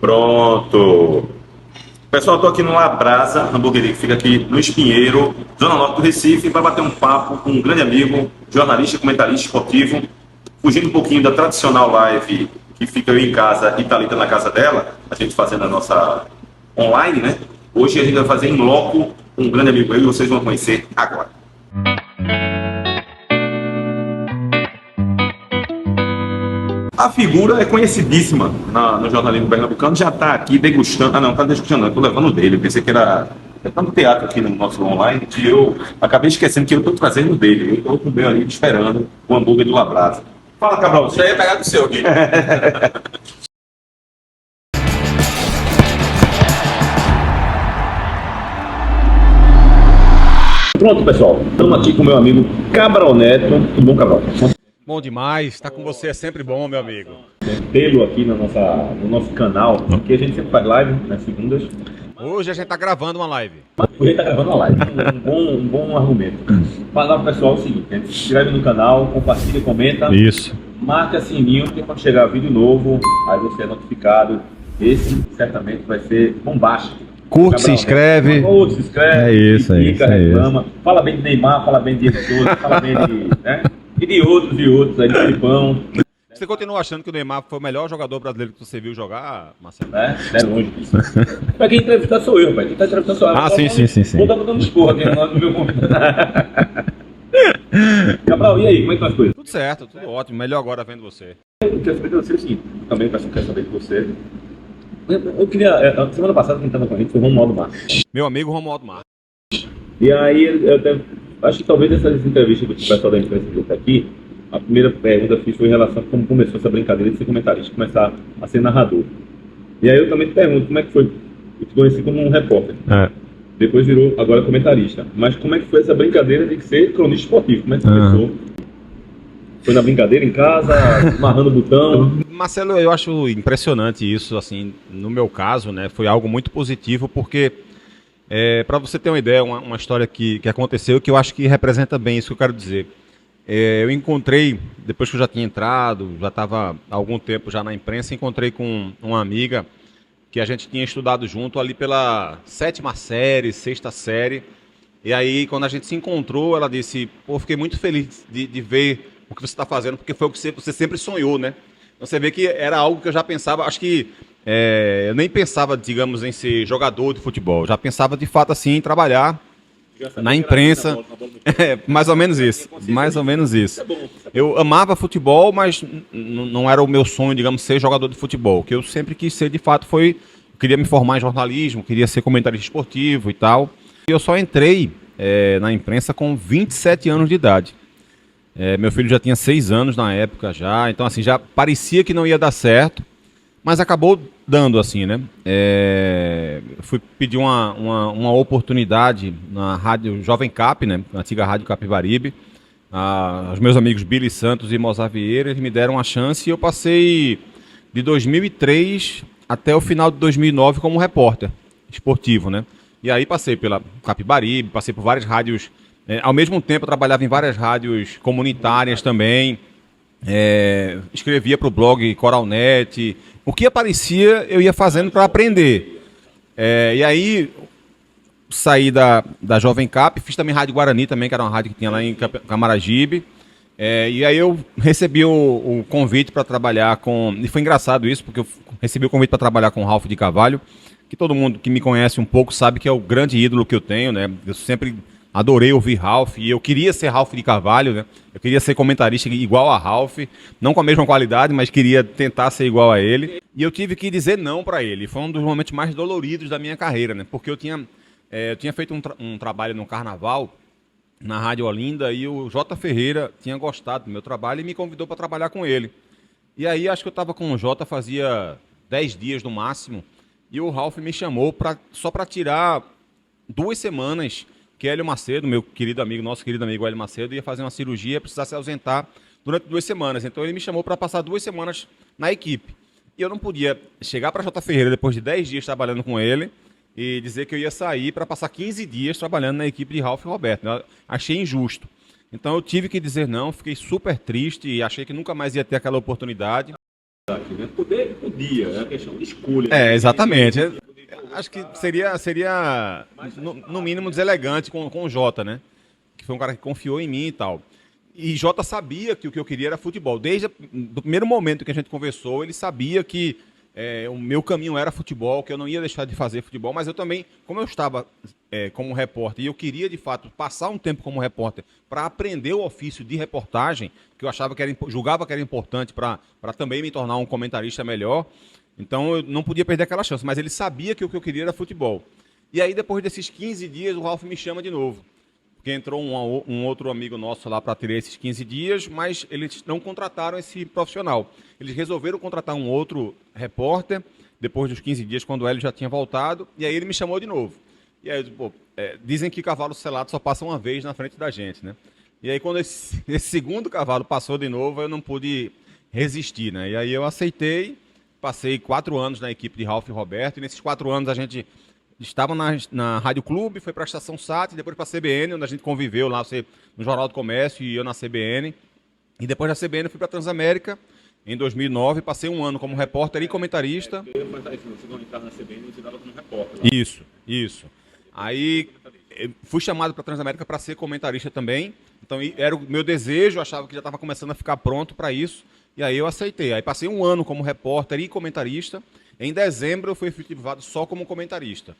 Pronto. Pessoal, estou aqui no Labrasa, hamburgueria que fica aqui no Espinheiro, zona norte do Recife, para bater um papo com um grande amigo, jornalista, comentarista esportivo, fugindo um pouquinho da tradicional live que fica eu em casa e Thalita na casa dela, a gente fazendo a nossa online, né? Hoje a gente vai fazer em loco um grande amigo meu e vocês vão conhecer agora. A figura é conhecidíssima no jornalismo pernambucano, já está aqui degustando. Ah, não, está degustando, não, estou levando dele. Pensei que era. Está no teatro aqui no nosso online e eu acabei esquecendo que eu estou trazendo dele. Eu estou com o meu ali esperando o hambúrguer do Labrasa. Fala, Cabral. Você ia pegar do seu aqui. Pronto, pessoal. Estamos aqui com o meu amigo Cabral Neto. Tudo bom, Cabral? Bom demais, estar com você é sempre bom, meu amigo. Tê-lo aqui no nosso canal, que a gente sempre faz live nas segundas. Hoje a gente está gravando uma live. Hoje a gente está gravando uma live, um bom argumento. Falar para o pessoal o seguinte: se inscreve no canal, compartilha, comenta. Isso. Marca sininho, porque quando chegar vídeo novo, aí você é notificado. Esse certamente vai ser bombástico. Curte, se inscreve. Curte, se inscreve. É isso, reclama. Fala bem de Neymar, fala bem de Jesus, fala bem de... né? E de outros aí, de Filipão. Você continua achando que o Neymar foi o melhor jogador brasileiro que você viu jogar, Marcelo? É longe disso. Mas quem entrevistar sou eu, pai. Quem tá entrevistando sou eu. Ah, sim. Vou dar dando esporra aqui no meu convidado. Cabral, e aí, como é que estão as coisas? Tudo certo, tudo ótimo. Melhor agora vendo você. Eu quero saber de você o seguinte, também quero saber de você. Eu queria, semana passada quem estava com a gente foi o Romualdo Marques. Meu amigo Romualdo Marques. E aí, eu até, acho que talvez nessas entrevistas do pessoal da imprensa que está aqui, a primeira pergunta que eu fiz foi em relação a como começou essa brincadeira de ser comentarista, começar a ser narrador. E aí eu também te pergunto, como é que foi? Eu te conheci como um repórter. Depois virou agora comentarista. Mas como é que foi essa brincadeira de ser cronista esportivo? Como é que começou? Foi na brincadeira em casa, amarrando o botão? Marcelo, eu acho impressionante isso, assim, no meu caso, né, foi algo muito positivo, porque, para você ter uma ideia, uma história que aconteceu, que eu acho que representa bem isso que eu quero dizer. Eu encontrei, depois que eu já tinha entrado, já estava há algum tempo já na imprensa, encontrei com uma amiga que a gente tinha estudado junto ali pela 7ª série, 6ª série, e aí quando a gente se encontrou, ela disse, pô, fiquei muito feliz de ver o que você está fazendo, porque foi o que você sempre sonhou, né? Então você vê que era algo que eu já pensava, acho que eu nem pensava, digamos, em ser jogador de futebol, já pensava de fato assim em trabalhar na imprensa, mais ou menos isso, Eu amava futebol, mas não era o meu sonho, digamos, ser jogador de futebol. O que eu sempre quis ser, de fato, eu queria me formar em jornalismo, queria ser comentarista esportivo e tal. E eu só entrei na imprensa com 27 anos de idade. Meu filho já tinha 6 anos na época já, então assim, já parecia que não ia dar certo, mas acabou dando assim, né? Fui pedir uma oportunidade na rádio Jovem Cap, né? Na antiga rádio Capibaribe. Os meus amigos Billy Santos e Mozart Vieira, eles me deram uma chance e eu passei de 2003 até o final de 2009 como repórter esportivo, né? E aí passei pela Capibaribe, passei por várias rádios. Ao mesmo tempo eu trabalhava em várias rádios comunitárias também, escrevia para o blog Coralnet, o que aparecia eu ia fazendo para aprender. E aí saí da Jovem Cap, fiz também Rádio Guarani também, que era uma rádio que tinha lá em Camaragibe, e aí eu recebi o convite para trabalhar e foi engraçado isso, porque eu recebi o convite para trabalhar com o Ralf de Carvalho, que todo mundo que me conhece um pouco sabe que é o grande ídolo que eu tenho, né? Eu sempre adorei ouvir Ralf e eu queria ser Ralf de Carvalho, né? Eu queria ser comentarista igual a Ralf, não com a mesma qualidade, mas queria tentar ser igual a ele. E eu tive que dizer não para ele. Foi um dos momentos mais doloridos da minha carreira, né? Porque eu tinha feito um trabalho no Carnaval, na Rádio Olinda, e o Jota Ferreira tinha gostado do meu trabalho e me convidou para trabalhar com ele. E aí acho que eu estava com o Jota fazia 10 dias no máximo, e o Ralf me chamou só para tirar 2 semanas que Hélio Macedo, nosso querido amigo Hélio Macedo, ia fazer uma cirurgia, precisar se ausentar durante 2 semanas. Então ele me chamou para passar 2 semanas na equipe. E eu não podia chegar para Jota Ferreira depois de 10 dias trabalhando com ele e dizer que eu ia sair para passar 15 dias trabalhando na equipe de Ralf e Roberto. Eu achei injusto. Então eu tive que dizer não, fiquei super triste e achei que nunca mais ia ter aquela oportunidade. aqui, né? Podia, é uma questão de escolha. Exatamente. Acho que seria no mínimo deselegante com o Jota, né? Que foi um cara que confiou em mim e tal. E Jota sabia que o que eu queria era futebol. Desde o primeiro momento que a gente conversou, ele sabia que o meu caminho era futebol, que eu não ia deixar de fazer futebol, mas eu também, como eu estava como repórter e eu queria, de fato, passar um tempo como repórter para aprender o ofício de reportagem, que eu achava julgava que era importante para também me tornar um comentarista melhor, então eu não podia perder aquela chance, mas ele sabia que o que eu queria era futebol. E aí, depois desses 15 dias, o Ralf me chama de novo. Porque entrou um outro amigo nosso lá para ter esses 15 dias, mas eles não contrataram esse profissional. Eles resolveram contratar um outro repórter, depois dos 15 dias, quando o Hélio já tinha voltado, e aí ele me chamou de novo. E aí, dizem que cavalo selado só passa uma vez na frente da gente, né? E aí, quando esse segundo cavalo passou de novo, eu não pude resistir, né? E aí eu aceitei, passei 4 anos na equipe de Ralf e Roberto, e nesses 4 anos a gente estava na Rádio Clube, foi para a Estação SAT, depois para a CBN, onde a gente conviveu lá, você no Jornal do Comércio e eu na CBN. E depois da CBN fui para a Transamérica em 2009, passei um ano como repórter e comentarista. Eu ia falar isso, você não estava na CBN, você estava como repórter. Lá. Isso. Aí fui chamado para a Transamérica para ser comentarista também. Então era o meu desejo, achava que já estava começando a ficar pronto para isso. E aí eu aceitei. Aí passei um ano como repórter e comentarista. Em dezembro eu fui efetivado só como comentarista.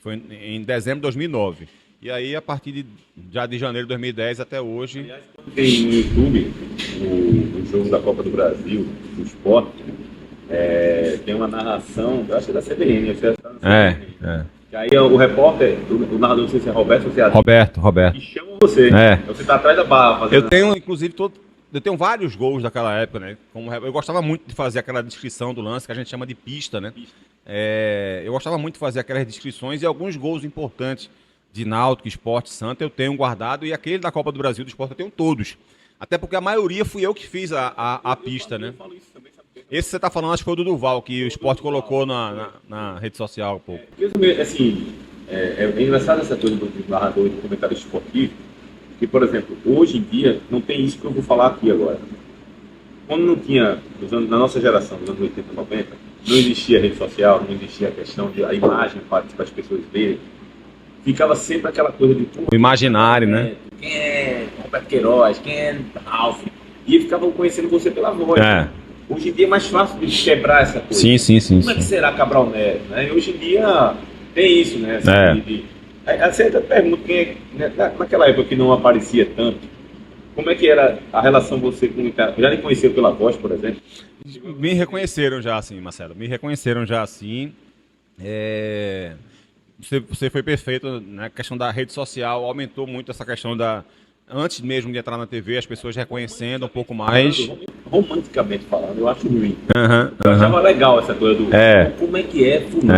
Foi em dezembro de 2009. E aí, a partir de janeiro de 2010 até hoje... Aliás, quando tem no YouTube o jogo da Copa do Brasil, do esporte, tem uma narração, eu acho que é da CBN. E aí o repórter, o narrador, não sei se é Roberto ou se é Roberto. Que chama você. Você está atrás da barra. Fazendo... Eu tenho, inclusive, eu tenho vários gols daquela época, né? Eu gostava muito de fazer aquela descrição do lance, que a gente chama de pista, né? Eu gostava muito de fazer aquelas descrições e alguns gols importantes de Náutico, Sport, Santa, eu tenho guardado, e aquele da Copa do Brasil do Sport eu tenho todos. Até porque a maioria fui eu que fiz a pista, né? Esse que você está falando, acho que foi o do Duval, que o Sport colocou na rede social um pouco. Assim, é engraçado essa coisa do narrador e do comentário esportivo, que, por exemplo, hoje em dia, não tem isso que eu vou falar aqui agora. Quando não tinha, na nossa geração, nos anos 80 e 90, não existia rede social, não existia a questão de a imagem para as pessoas verem. Ficava sempre aquela coisa de... O imaginário, né? Quem é Roberto Queiroz, quem é Ralf. E ficavam conhecendo você pela voz. Hoje em dia é mais fácil de quebrar essa coisa. Sim. Como é que será Cabral Neto? Né? Hoje em dia tem isso, né? Você até pergunta quem é... Naquela época que não aparecia tanto, como é que era a relação você com o cara? Já lhe conheceu pela voz, por exemplo? Me reconheceram já assim, Marcelo. Me reconheceram já assim. Você foi perfeito na questão da rede social, aumentou muito essa questão antes mesmo de entrar na TV, as pessoas reconhecendo um pouco mais. Romanticamente falando, eu acho ruim. Eu achava legal essa coisa do como é que é fulano.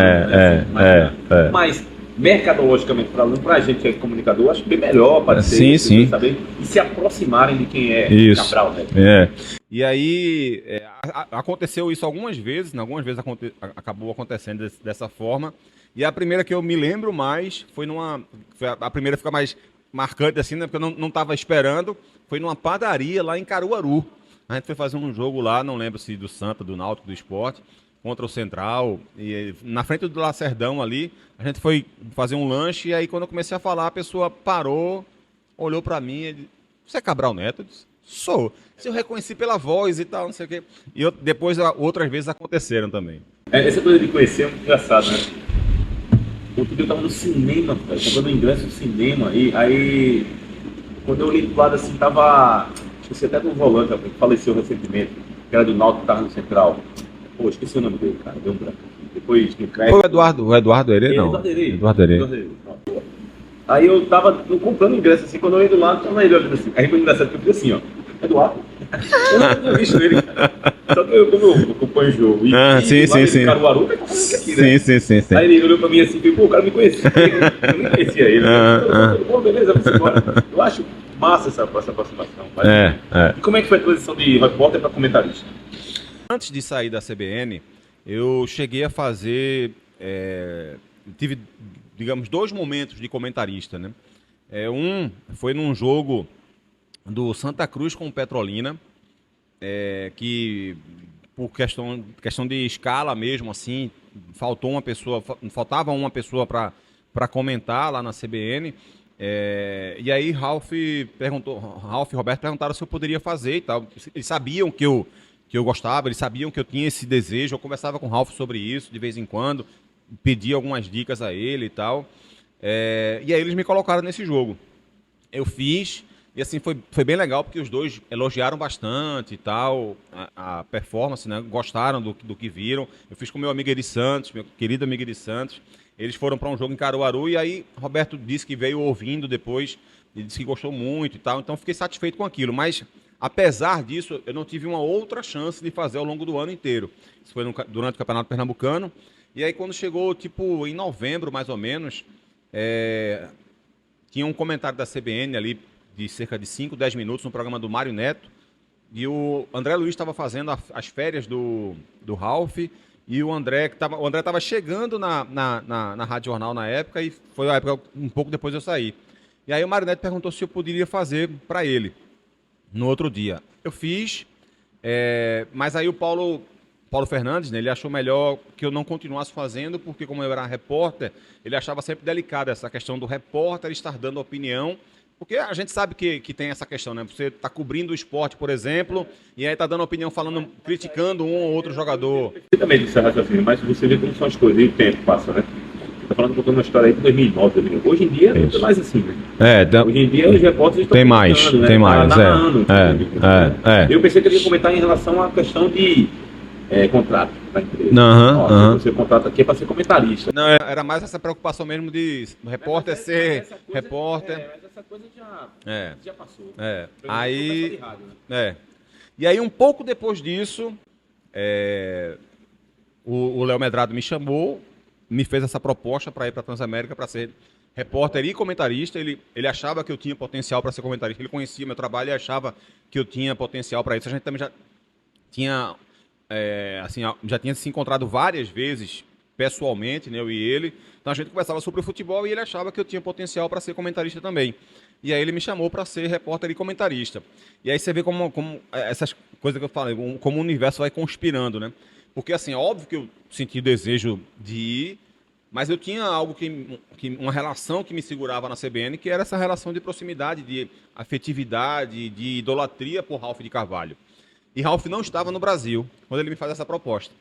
Mas, mercadologicamente falando, pra gente que é comunicador, eu acho bem melhor parecer, saber, e se aproximarem de quem é Cabral, né? E aí, aconteceu isso algumas vezes acabou acontecendo dessa forma. E a primeira que eu me lembro mais foi a primeira fica mais marcante assim, né? Porque eu não estava esperando. Foi numa padaria lá em Caruaru. A gente foi fazer um jogo lá, não lembro se do Santa, do Náutico, do Sport, contra o Central. E na frente do Lacerdão ali, a gente foi fazer um lanche. E aí, quando eu comecei a falar, a pessoa parou, olhou para mim e disse: "Você é Cabral Neto?" Eu disse: "Sou." Se eu reconheci pela voz e tal, não sei o quê. E depois outras vezes aconteceram também. Essa coisa de conhecer é muito engraçado, né? Outro dia eu tava no cinema, comprando ingresso no cinema, e aí, quando eu li do lado assim, tava, esqueci até do volante, que faleceu recentemente, que era do Náutico, que tava no Central. Pô, esqueci o nome dele, cara, deu um branco. Depois, no crédito... Foi o Eduardo Herê, não? Eduardo Herê. Aí eu tava comprando ingresso assim, quando eu ia do lado, tava ele olhando assim. Aí foi engraçado, porque eu fiz assim, ó, Eduardo. Eu não tinha visto ele, cara. Só que como eu acompanho o jogo sim. Caruaru, tá falando aqui, né? Sim. Aí ele olhou pra mim assim e falou: "Pô, o cara me conhecia." Eu nem conhecia ele. Pô, beleza, vamos embora. Eu acho massa essa aproximação. E como é que foi a transição de repórter para comentarista? Antes de sair da CBN, eu cheguei a fazer... tive, digamos, 2 momentos de comentarista, né? Um foi num jogo do Santa Cruz com o Petrolina, que por questão de escala mesmo, assim, faltava uma pessoa para comentar lá na CBN. E aí Ralf e Roberto perguntaram se eu poderia fazer e tal. Eles sabiam que eu gostava, eles sabiam que eu tinha esse desejo. Eu conversava com o Ralf sobre isso de vez em quando, pedia algumas dicas a ele e tal. E aí eles me colocaram nesse jogo. Eu fiz, e assim, foi bem legal, porque os dois elogiaram bastante e tal, a performance, né? Gostaram do que viram. Eu fiz com meu amigo Eri Santos, meu querido amigo Eri Santos. Eles foram para um jogo em Caruaru, e aí Roberto disse que veio ouvindo depois, e disse que gostou muito e tal, então fiquei satisfeito com aquilo. Mas, apesar disso, eu não tive uma outra chance de fazer ao longo do ano inteiro. Isso foi durante o Campeonato Pernambucano, e aí quando chegou, tipo, em novembro, mais ou menos, tinha um comentário da CBN ali, de cerca de 5, 10 minutos, no programa do Mário Neto, e o André Luiz estava fazendo as férias do Ralf, e o André estava chegando na Rádio Jornal na época, e foi a época um pouco depois eu saí. E aí o Mário Neto perguntou se eu poderia fazer para ele no outro dia. Eu fiz, mas aí o Paulo Fernandes, né, ele achou melhor que eu não continuasse fazendo, porque como eu era repórter, ele achava sempre delicada essa questão do repórter estar dando opinião, porque a gente sabe que tem essa questão, né? Você está cobrindo o esporte, por exemplo, e aí está dando opinião, criticando um ou outro jogador. Perfeitamente esse raciocínio, mas você vê como são as coisas, e o tempo passa, né? Você está falando, contando uma história aí de 2009, 2009. Hoje em dia não é mais assim, né? Hoje em dia os repórteres estão tem mais, né? Tem mais, Eu pensei que ele ia comentar em relação à questão de contrato na empresa. Você contrata aqui é para ser comentarista. Não, era mais essa preocupação mesmo de repórter ser repórter. Mas essa coisa já passou. Aí, rádio, né? E aí um pouco depois disso, o Léo Medrado me chamou, me fez essa proposta para ir para a Transamérica para ser repórter e comentarista. Ele achava que eu tinha potencial para ser comentarista. Ele conhecia meu trabalho e achava que eu tinha potencial para isso. A gente também já tinha já tinha se encontrado várias vezes pessoalmente, né, eu e ele. Então a gente conversava sobre o futebol e ele achava que eu tinha potencial para ser comentarista também. E aí ele me chamou para ser repórter e comentarista. E aí você vê como essas coisas que eu falei, como o universo vai conspirando, né? Porque assim, óbvio que eu senti desejo de ir, mas eu tinha algo uma relação que me segurava na CBN, que era essa relação de proximidade, de afetividade, de idolatria por Ralf de Carvalho. E Ralf não estava no Brasil quando ele me faz essa proposta.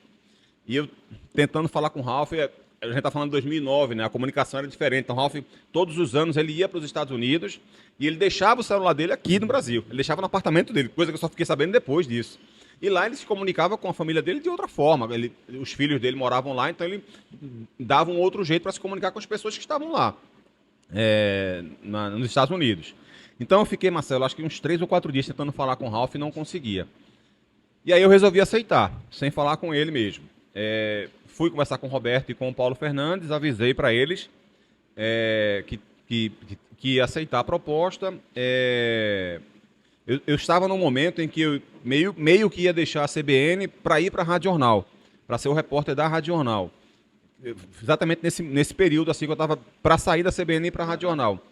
E eu tentando falar com o Ralf, a gente está falando de 2009, né? A comunicação era diferente. Então, Ralf, todos os anos, ele ia para os Estados Unidos e ele deixava o celular dele aqui no Brasil. Ele deixava no apartamento dele, coisa que eu só fiquei sabendo depois disso. E lá ele se comunicava com a família dele de outra forma. Os filhos dele moravam lá, então ele dava um outro jeito para se comunicar com as pessoas que estavam lá, nos Estados Unidos. Então eu fiquei, Marcelo, acho que uns 3 ou 4 dias tentando falar com o Ralf e não conseguia. E aí eu resolvi aceitar, sem falar com ele mesmo. Fui conversar com o Roberto e com o Paulo Fernandes, avisei para eles que ia aceitar a proposta. Eu estava num momento em que eu meio que ia deixar a CBN para ir para a Rádio Jornal, para ser o repórter da Rádio Jornal. Exatamente nesse período assim que eu estava para sair da CBN e ir para a Rádio Jornal.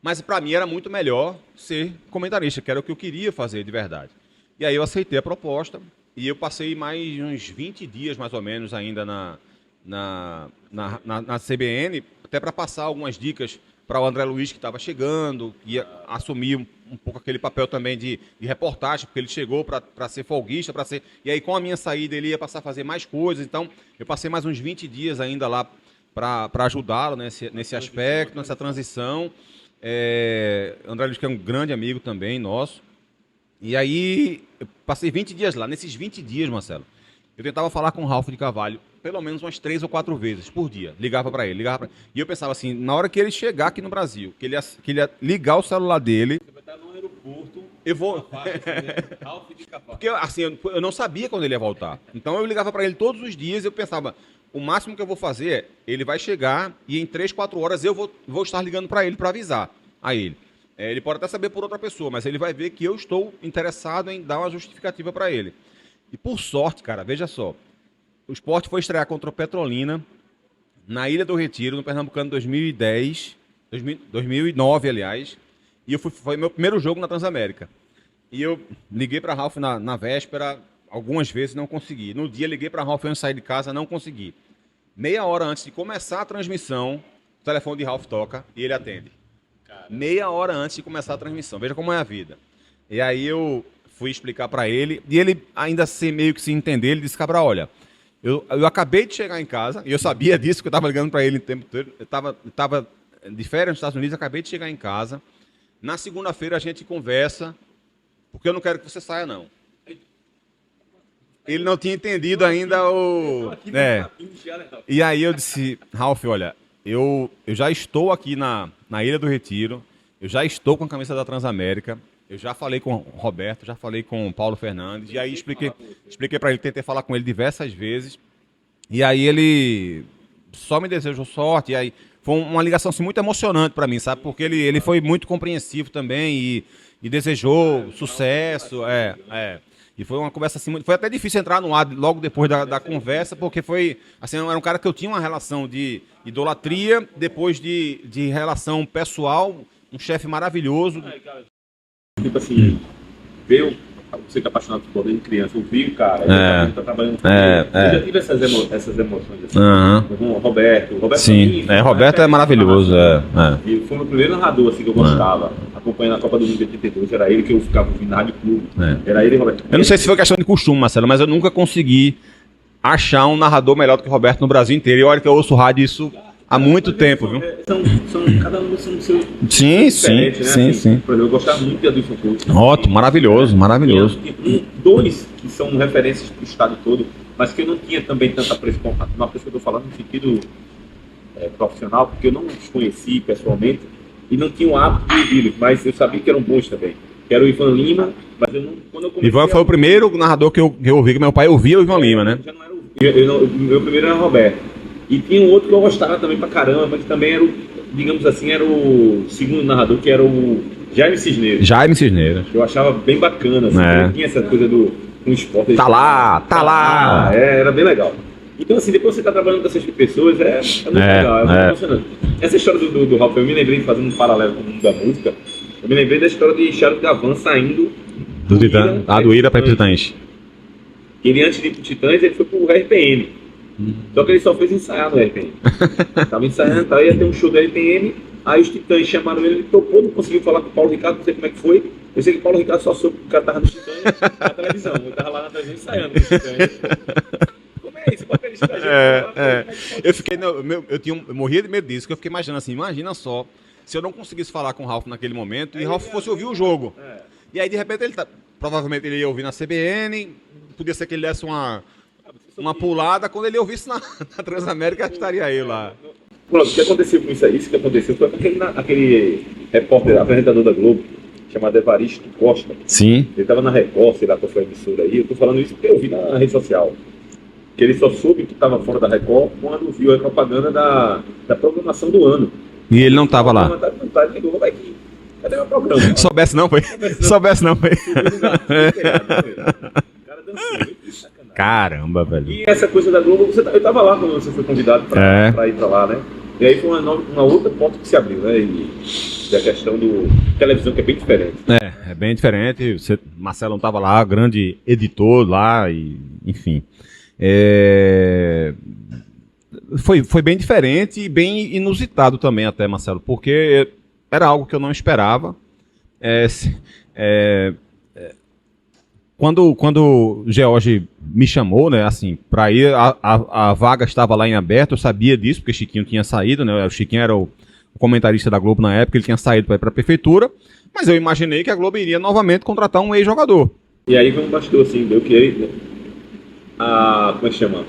Mas para mim era muito melhor ser comentarista, que era o que eu queria fazer de verdade. E aí eu aceitei a proposta e eu passei mais uns 20 dias, mais ou menos, ainda na CBN, até para passar algumas dicas para o André Luiz, que estava chegando, que ia assumir um pouco aquele papel também de reportagem, porque ele chegou para ser folguista, e aí com a minha saída ele ia passar a fazer mais coisas. Então eu passei mais uns 20 dias ainda lá para ajudá-lo nesse aspecto, nessa transição. André Luiz, que é um grande amigo também nosso. E aí, eu passei 20 dias lá. Nesses 20 dias, Marcelo, eu tentava falar com o Ralf de Carvalho pelo menos umas 3 ou 4 vezes por dia. Ligava para ele. E eu pensava assim, na hora que ele chegar aqui no Brasil, que ele ia ligar o celular dele... Você vai estar no aeroporto, eu vou... Ralf de Carvalho. Porque assim, eu não sabia quando ele ia voltar. Então eu ligava para ele todos os dias e eu pensava, o máximo que eu vou fazer ele vai chegar e em 3, 4 horas eu vou estar ligando para ele para avisar a ele. Ele pode até saber por outra pessoa, mas ele vai ver que eu estou interessado em dar uma justificativa para ele. E por sorte, cara, veja só, o Sport foi estrear contra o Petrolina na Ilha do Retiro, no Pernambucano 2009, aliás, e foi meu primeiro jogo na Transamérica. E eu liguei para Ralf na véspera, algumas vezes não consegui. No dia liguei para Ralf antes de sair de casa, não consegui. Meia hora antes de começar a transmissão, o telefone de Ralf toca e ele atende. Meia hora antes de começar a transmissão. Veja como é a vida. E aí eu fui explicar para ele, e ele ainda meio que se entender, ele disse, Cabral, olha, eu acabei de chegar em casa, e eu sabia disso, que eu estava ligando para ele o tempo todo, eu estava de férias nos Estados Unidos, acabei de chegar em casa, na segunda-feira a gente conversa, porque eu não quero que você saia, não. Ele não tinha entendido ainda o... E aí eu disse, Ralf, olha, eu já estou aqui na Ilha do Retiro, eu já estou com a camisa da Transamérica, eu já falei com o Roberto, já falei com o Paulo Fernandes, e aí expliquei para ele, tentei falar com ele diversas vezes, e aí ele só me desejou sorte, e aí foi uma ligação assim, muito emocionante para mim, sabe? Porque ele foi muito compreensivo também e desejou sucesso, E foi uma conversa assim, foi até difícil entrar no ar logo depois da conversa, porque foi, assim, era um cara que eu tinha uma relação de idolatria, depois de relação pessoal, um chefe maravilhoso. Tipo assim, ver você que é apaixonado por futebol desde criança, ouvir, cara, tá trabalhando com ele. Eu já tive essas emoções assim, com o Roberto. Sim, Roberto é maravilhoso. E foi o meu primeiro narrador assim, que eu gostava, acompanhando a Copa do Mundo de 82, era ele que eu ficava ouvindo na Rádio Clube. Era ele e Roberto. Eu não sei se foi questão de costume, Marcelo, mas eu nunca consegui achar um narrador melhor do que o Roberto no Brasil inteiro. E olha que eu ouço rádio isso há muito tempo, viu? Cada um são seu. Sim. Por exemplo, eu gostava muito de Adilson Couto. Ótimo, maravilhoso. Dois que são referências para o estado todo, mas que eu não tinha também tanta pressão. Uma pessoa que eu estou falando no sentido profissional, porque eu não os conheci pessoalmente e não tinha o hábito de ouvi-los, mas eu sabia que eram bons também. Que era o Ivan Lima, mas eu não. Quando eu comecei Ivan foi o primeiro narrador que eu ouvi, que meu pai ouvia o Ivan Lima, né? Já não era o meu primeiro era o Roberto. E tinha um outro que eu gostava também pra caramba, mas que também era digamos assim, era o segundo narrador, que era o Jaime Cisneiros. Eu achava bem bacana, assim, tinha essa coisa do esporte. Tá lá! Era bem legal. Então, assim, depois você tá trabalhando com essas pessoas, é muito legal, é muito emocionante. Essa história do Ralf, eu me lembrei, fazendo um paralelo com o mundo da música, eu me lembrei da história de Charles Gavan saindo do Ira para Titãs. Ele, antes de ir pro Titãs, ele foi pro RPM. Só que ele só fez ensaiar no RPM. Tava ensaiando, ia ter um show do RPM, aí os Titãs chamaram ele topou, não conseguiu falar com o Paulo Ricardo, não sei como é que foi. Eu sei que o Paulo Ricardo só soube que o cara tava nos Titãs na televisão. Ele tava lá na televisão ensaiando com os Titãs. Como é isso? Bota eles pra gente. Eu morria de medo disso, que eu fiquei imaginando assim, imagina só, se eu não conseguisse falar com o Ralf naquele momento e o Ralf fosse ouvir o jogo. E aí, de repente, provavelmente ele ia ouvir na CBN, podia ser que ele desse uma pulada, quando ele ouvisse na Transamérica, estaria eu lá. Pronto, o que aconteceu com isso que aconteceu foi aquele repórter, apresentador da Globo, chamado Evaristo Costa. Sim. Ele estava na Record, sei lá qual foi a emissora aí, eu tô falando isso porque eu vi na rede social. Que ele só soube que estava fora da Record quando viu a propaganda da programação do ano. E ele não estava lá. Ele ligou, vai aqui. Cadê meu programa? Soubesse não, foi. Cara dançando. Caramba, velho. E essa coisa da Globo, eu tava lá quando você foi convidado pra ir pra lá, né? E aí foi uma outra porta que se abriu, né? E a questão do televisão, que é bem diferente. É bem diferente. Marcelo não tava lá, grande editor lá, e enfim. Foi bem diferente e bem inusitado também até, Marcelo, porque era algo que eu não esperava. Quando o George me chamou, né, assim, para ir, a vaga estava lá em aberto, eu sabia disso, porque o Chiquinho tinha saído, né, o Chiquinho era o comentarista da Globo na época, ele tinha saído para ir para a prefeitura, mas eu imaginei que a Globo iria novamente contratar um ex-jogador. E aí foi um bastidor, assim, deu que como é que chama?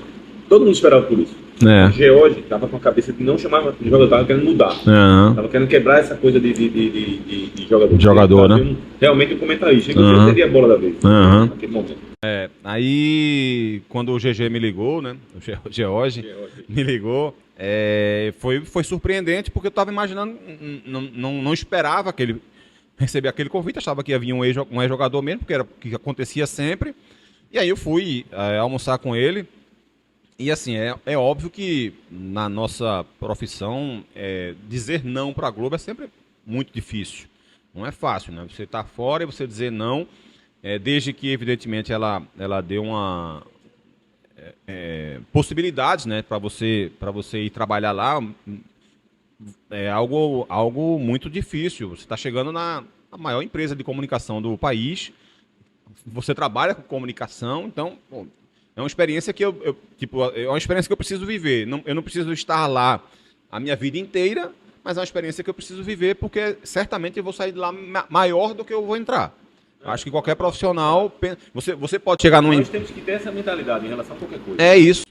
Todo mundo esperava por isso. O George estava com a cabeça de não chamar de jogador, estava querendo mudar. Estava querendo quebrar essa coisa de jogador. Jogador, né? Realmente um comentarista. Inclusive seria a bola da vez. Naquele momento. Aí, quando o GG me ligou, né? O George me ligou, foi surpreendente, porque eu estava imaginando, não esperava que ele recebesse aquele convite, achava que havia um ex-jogador mesmo, porque era o que acontecia sempre. E aí eu fui almoçar com ele. E assim, é óbvio que na nossa profissão, dizer não para a Globo é sempre muito difícil. Não é fácil, né? Você está fora e você dizer não desde que, evidentemente, ela dê uma possibilidades, né, para você ir trabalhar lá. É algo muito difícil. Você está chegando na maior empresa de comunicação do país, você trabalha com comunicação, então, pô, é uma experiência que é uma experiência que eu preciso viver. Eu não preciso estar lá a minha vida inteira, mas é uma experiência que eu preciso viver, porque certamente eu vou sair de lá maior do que eu vou entrar. Eu acho que qualquer profissional, você pode chegar num... Nós temos que ter essa mentalidade em relação a qualquer coisa. É isso.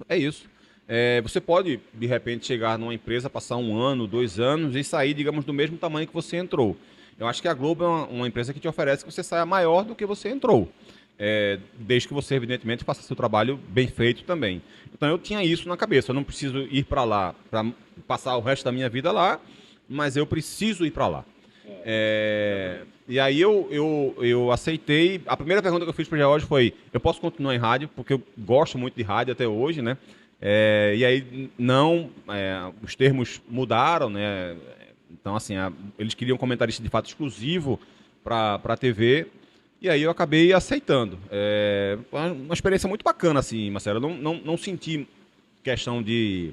Você pode, de repente, chegar numa empresa, passar 1 ano, 2 anos e sair, digamos, do mesmo tamanho que você entrou. Eu acho que a Globo é uma empresa que te oferece que você saia maior do que você entrou. Desde que você, evidentemente, faça seu trabalho bem feito também. Então, eu tinha isso na cabeça. Eu não preciso ir para lá para passar o resto da minha vida lá, mas eu preciso ir para lá. E aí eu aceitei. A primeira pergunta que eu fiz para o George foi: eu posso continuar em rádio? Porque eu gosto muito de rádio até hoje, né? E aí os termos mudaram, né? Então, assim, eles queriam um comentarista de fato exclusivo para a TV, e aí eu acabei aceitando. Uma experiência muito bacana, assim, Marcelo. Eu não senti questão de...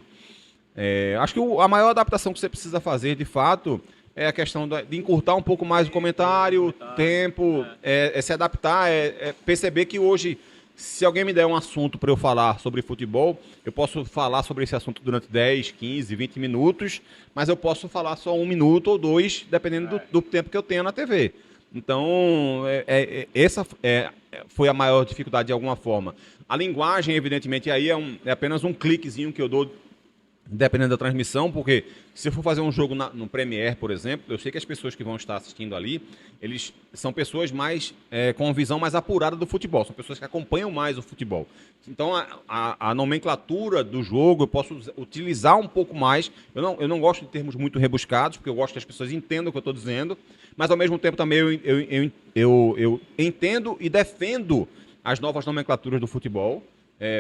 acho que a maior adaptação que você precisa fazer, de fato, é a questão de encurtar um pouco mais o comentário, tempo, se adaptar, perceber que hoje... Se alguém me der um assunto para eu falar sobre futebol, eu posso falar sobre esse assunto durante 10, 15, 20 minutos, mas eu posso falar só 1 minuto ou 2, dependendo do tempo que eu tenho na TV. Então, essa foi a maior dificuldade de alguma forma. A linguagem, evidentemente, aí é apenas um cliquezinho que eu dou, dependendo da transmissão, porque se eu for fazer um jogo no Premiere, por exemplo, eu sei que as pessoas que vão estar assistindo ali, eles são pessoas mais com uma visão mais apurada do futebol, são pessoas que acompanham mais o futebol. Então, a nomenclatura do jogo eu posso utilizar um pouco mais. Eu não gosto de termos muito rebuscados, porque eu gosto que as pessoas entendam o que eu estou dizendo, mas, ao mesmo tempo, também eu entendo e defendo as novas nomenclaturas do futebol.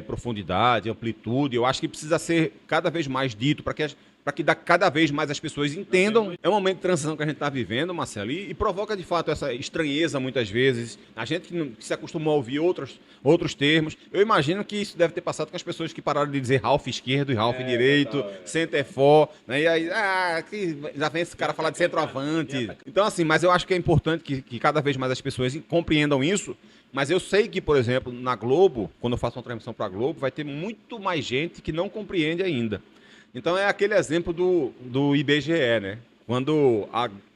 Profundidade, amplitude, eu acho que precisa ser cada vez mais dito para que cada vez mais as pessoas entendam. É um momento de transição que a gente está vivendo, Marcelo, e provoca de fato essa estranheza muitas vezes. A gente que se acostumou a ouvir outros termos. Eu imagino que isso deve ter passado com as pessoas que pararam de dizer half esquerdo e half direito, center for, né? E aí, já vem esse cara falar de centroavante. Então, assim, mas eu acho que é importante que cada vez mais as pessoas compreendam isso. Mas eu sei que, por exemplo, na Globo, quando eu faço uma transmissão para a Globo, vai ter muito mais gente que não compreende ainda. Então é aquele exemplo do IBGE, né? Quando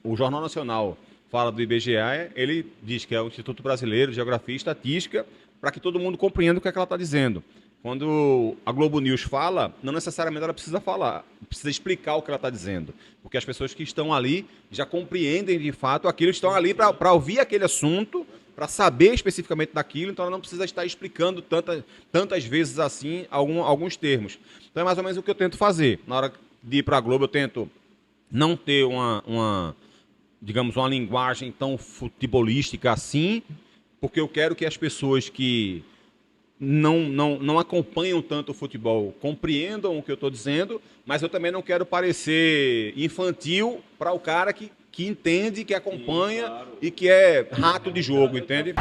o Jornal Nacional fala do IBGE, ele diz que é o Instituto Brasileiro de Geografia e Estatística, para que todo mundo compreenda o que é que ela está dizendo. Quando a Globo News fala, não necessariamente ela precisa falar, precisa explicar o que ela está dizendo. Porque as pessoas que estão ali já compreendem de fato aquilo, estão ali para ouvir aquele assunto, para saber especificamente daquilo, então ela não precisa estar explicando tantas vezes assim alguns termos. Então é mais ou menos o que eu tento fazer. Na hora de ir para a Globo, eu tento não ter digamos, uma linguagem tão futebolística assim, porque eu quero que as pessoas que não acompanham tanto o futebol compreendam o que eu estou dizendo, mas eu também não quero parecer infantil para o cara que entende, que acompanha. Sim, claro. E que é rato de jogo, entende?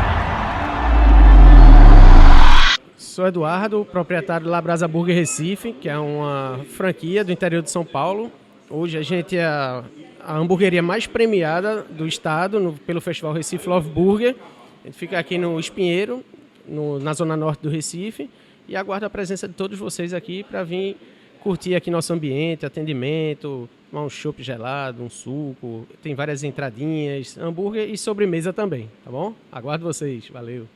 Sou Eduardo, proprietário do Labrasa Burger Recife, que é uma franquia do interior de São Paulo. Hoje a gente é a hamburgueria mais premiada do estado pelo Festival Recife Love Burger. A gente fica aqui no Espinheiro, na zona norte do Recife, e aguardo a presença de todos vocês aqui para vir curtir aqui nosso ambiente, atendimento, tomar um chopp gelado, um suco, tem várias entradinhas, hambúrguer e sobremesa também, tá bom? Aguardo vocês, valeu!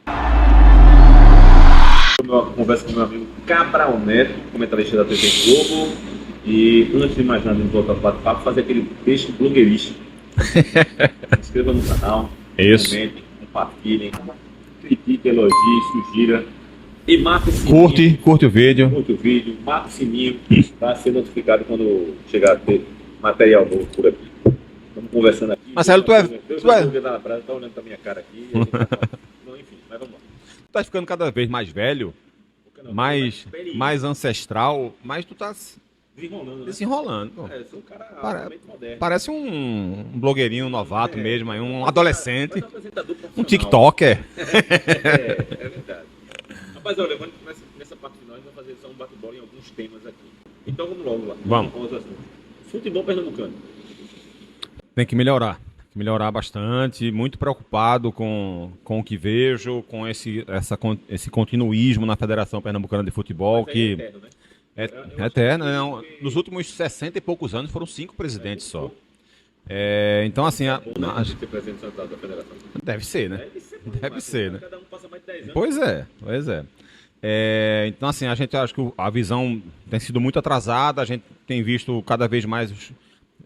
Uma conversa com meu amigo Cabral Neto, comentarista da TV Globo, e antes de mais nada, voltar para o bate-papo, fazer aquele texto blogueirístico. Se inscreva no canal, comentem, compartilhem, critique, elogie, sugira. E marca o sininho. Curte o vídeo. Curte o vídeo, marca o sininho para ser notificado quando chegar a ter material novo por aqui. Estamos conversando aqui. Marcelo, tu tá olhando pra minha cara aqui. Não, enfim, mas vamos lá. Tu tá ficando cada vez mais velho, mais ancestral, mas tu tá Desenrolando, né? Desenrolando. Pô. É, eu sou um cara Para- altamente moderno. Parece um blogueirinho novato mesmo, aí, um adolescente, Mas apresentador um profissional. TikToker. É verdade. Rapaz, olha, nessa parte final, a gente vai fazer só um bate-bola em alguns temas aqui. Então vamos logo lá. Vamos. Aos assuntos. Futebol pernambucano. Tem que melhorar. Tem que melhorar bastante. Muito preocupado com o que vejo, com esse continuismo na Federação Pernambucana de Futebol, Mas aí que é eterno, né? é eterno. Não. Nos últimos 60 e poucos anos foram 5 presidentes só. Então, assim, Bom, né? A gente ser presidente da federação. deve ser, né? Deve ser, bom, Deve mas, ser, né? Cada um passa mais de 10 anos. Pois é. Então, assim, a gente acha que a visão tem sido muito atrasada, a gente tem visto cada vez mais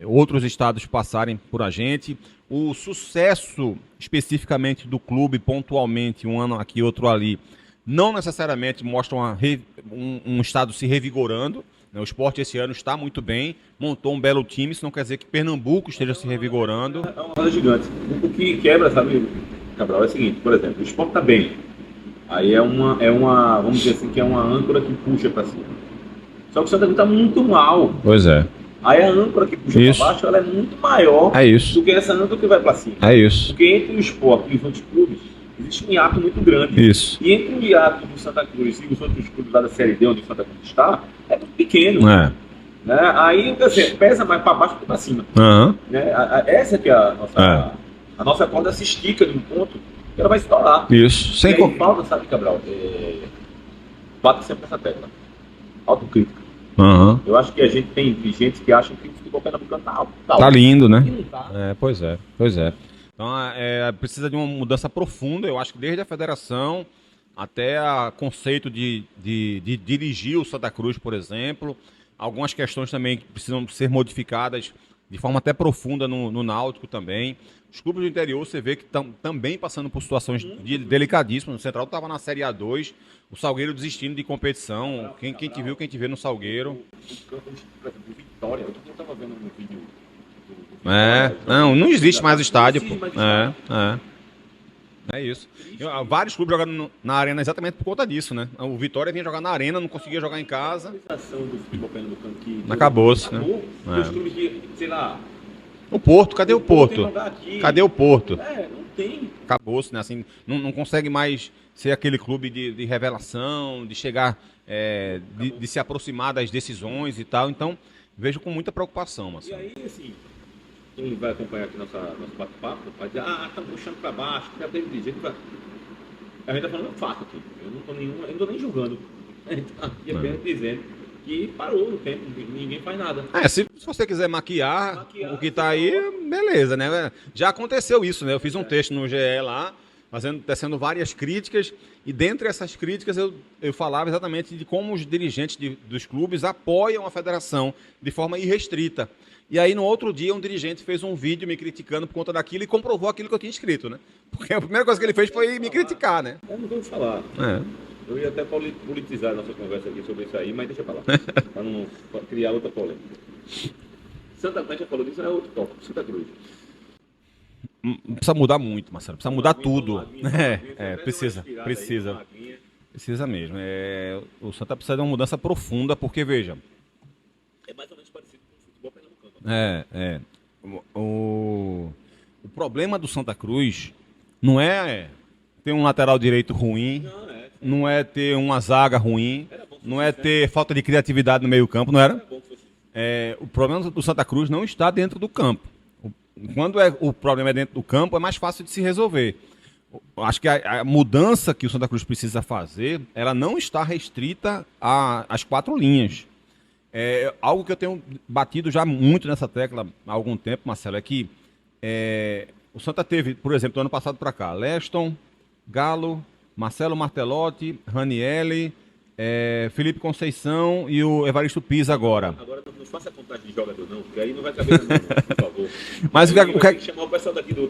outros estados passarem por a gente. O sucesso, especificamente do clube, pontualmente, um ano aqui, outro ali, não necessariamente mostra um estado se revigorando. Né? O Sport esse ano está muito bem, montou um belo time, isso não quer dizer que Pernambuco esteja se revigorando. É uma roda gigante. O que quebra, sabe, Cabral, é o seguinte, por exemplo, o Sport está bem. Aí vamos dizer assim, que é uma âncora que puxa para cima. Só que o Santa Cruz está muito mal. Pois é. Aí a âncora que puxa para baixo, ela é muito maior do que essa âncora que vai para cima. É isso. Porque entre o Sport e os outros clubes, existe um hiato muito grande. Isso. E entre o hiato do Santa Cruz e os outros clubes lá da Série D, onde o Santa Cruz está, é muito pequeno. É. Né? Aí, quer dizer, pesa mais para baixo do que para cima. Uhum. Né? Essa que é a nossa corda se estica de um ponto que ela vai estourar. Isso. E aí falta, sabe, Cabral? Bate sempre essa tecla. Autocrítica. Uhum. Eu acho que a gente tem dirigentes que acham que o futebol pernambucano Tá lindo, né? E não tá. Pois é. Então, precisa de uma mudança profunda, eu acho que desde a federação até o conceito de dirigir o Santa Cruz, por exemplo. Algumas questões também que precisam ser modificadas de forma até profunda no Náutico também. Os clubes do interior, você vê que estão também passando por situações delicadíssimas. O Central estava na Série A2, o Salgueiro desistindo de competição. Quem te vê no Salgueiro. Por exemplo, o Vitória, eu estava vendo um vídeo. Não existe mais estádio, Não pô. existe mais estádio. É isso. Vários clubes jogando na arena exatamente por conta disso, né? O Vitória vinha jogar na arena, não conseguia jogar em casa. A sensação do futebol pernambucano que Acabou-se, né? Os clubes que, sei lá. O Porto, cadê o Porto? Tem lugar aqui. Cadê o Porto? Não tem. Acabou-se, né? Assim, não consegue mais ser aquele clube de revelação, de chegar, de se aproximar das decisões e tal. Então, vejo com muita preocupação, Marcelo. E aí, assim, quem vai acompanhar aqui nosso bate-papo vai dizer, estão puxando para baixo, já teve dirigente. A gente tá falando um fato aqui. Eu não tô nem julgando. A gente tá aqui apenas dizendo que parou no tempo, ninguém faz nada. Se você quiser maquiar o que tá aí, beleza, né? Já aconteceu isso, né? Eu fiz um texto no GE lá, tecendo várias críticas, e dentre essas críticas eu falava exatamente de como os dirigentes dos clubes apoiam a federação de forma irrestrita. E aí, no outro dia, um dirigente fez um vídeo me criticando por conta daquilo e comprovou aquilo que eu tinha escrito, né? Porque a primeira coisa que ele fez foi me criticar, né? Eu não vou falar. Eu ia até politizar a nossa conversa aqui sobre isso aí, mas deixa pra lá. Pra não criar outra polêmica. Santa Cruz já falou disso, é outro tópico. Santa Cruz. Precisa mudar muito, Marcelo. Precisa mudar tudo. Precisa. Precisa mesmo. O Santa precisa de uma mudança profunda, porque, veja... É mais ou menos parecido com o futebol pernambucano. O problema do Santa Cruz não é ter um lateral direito ruim, não é ter uma zaga ruim, não é ter falta de criatividade no meio campo, não era? O problema do Santa Cruz não está dentro do campo. Quando o problema é dentro do campo, é mais fácil de se resolver. Acho que a mudança que o Santa Cruz precisa fazer, ela não está restrita às 4 linhas. Algo que eu tenho batido já muito nessa tecla há algum tempo, Marcelo, é que o Santa teve, por exemplo, do ano passado para cá, Leston, Galo, Marcelo Martelotti, Ranielli, Felipe Conceição e o Evaristo Pisa agora. Agora não faça a contagem de jogador não, porque aí não vai caber não, por favor. Mas o que tem que chamar o pessoal daqui na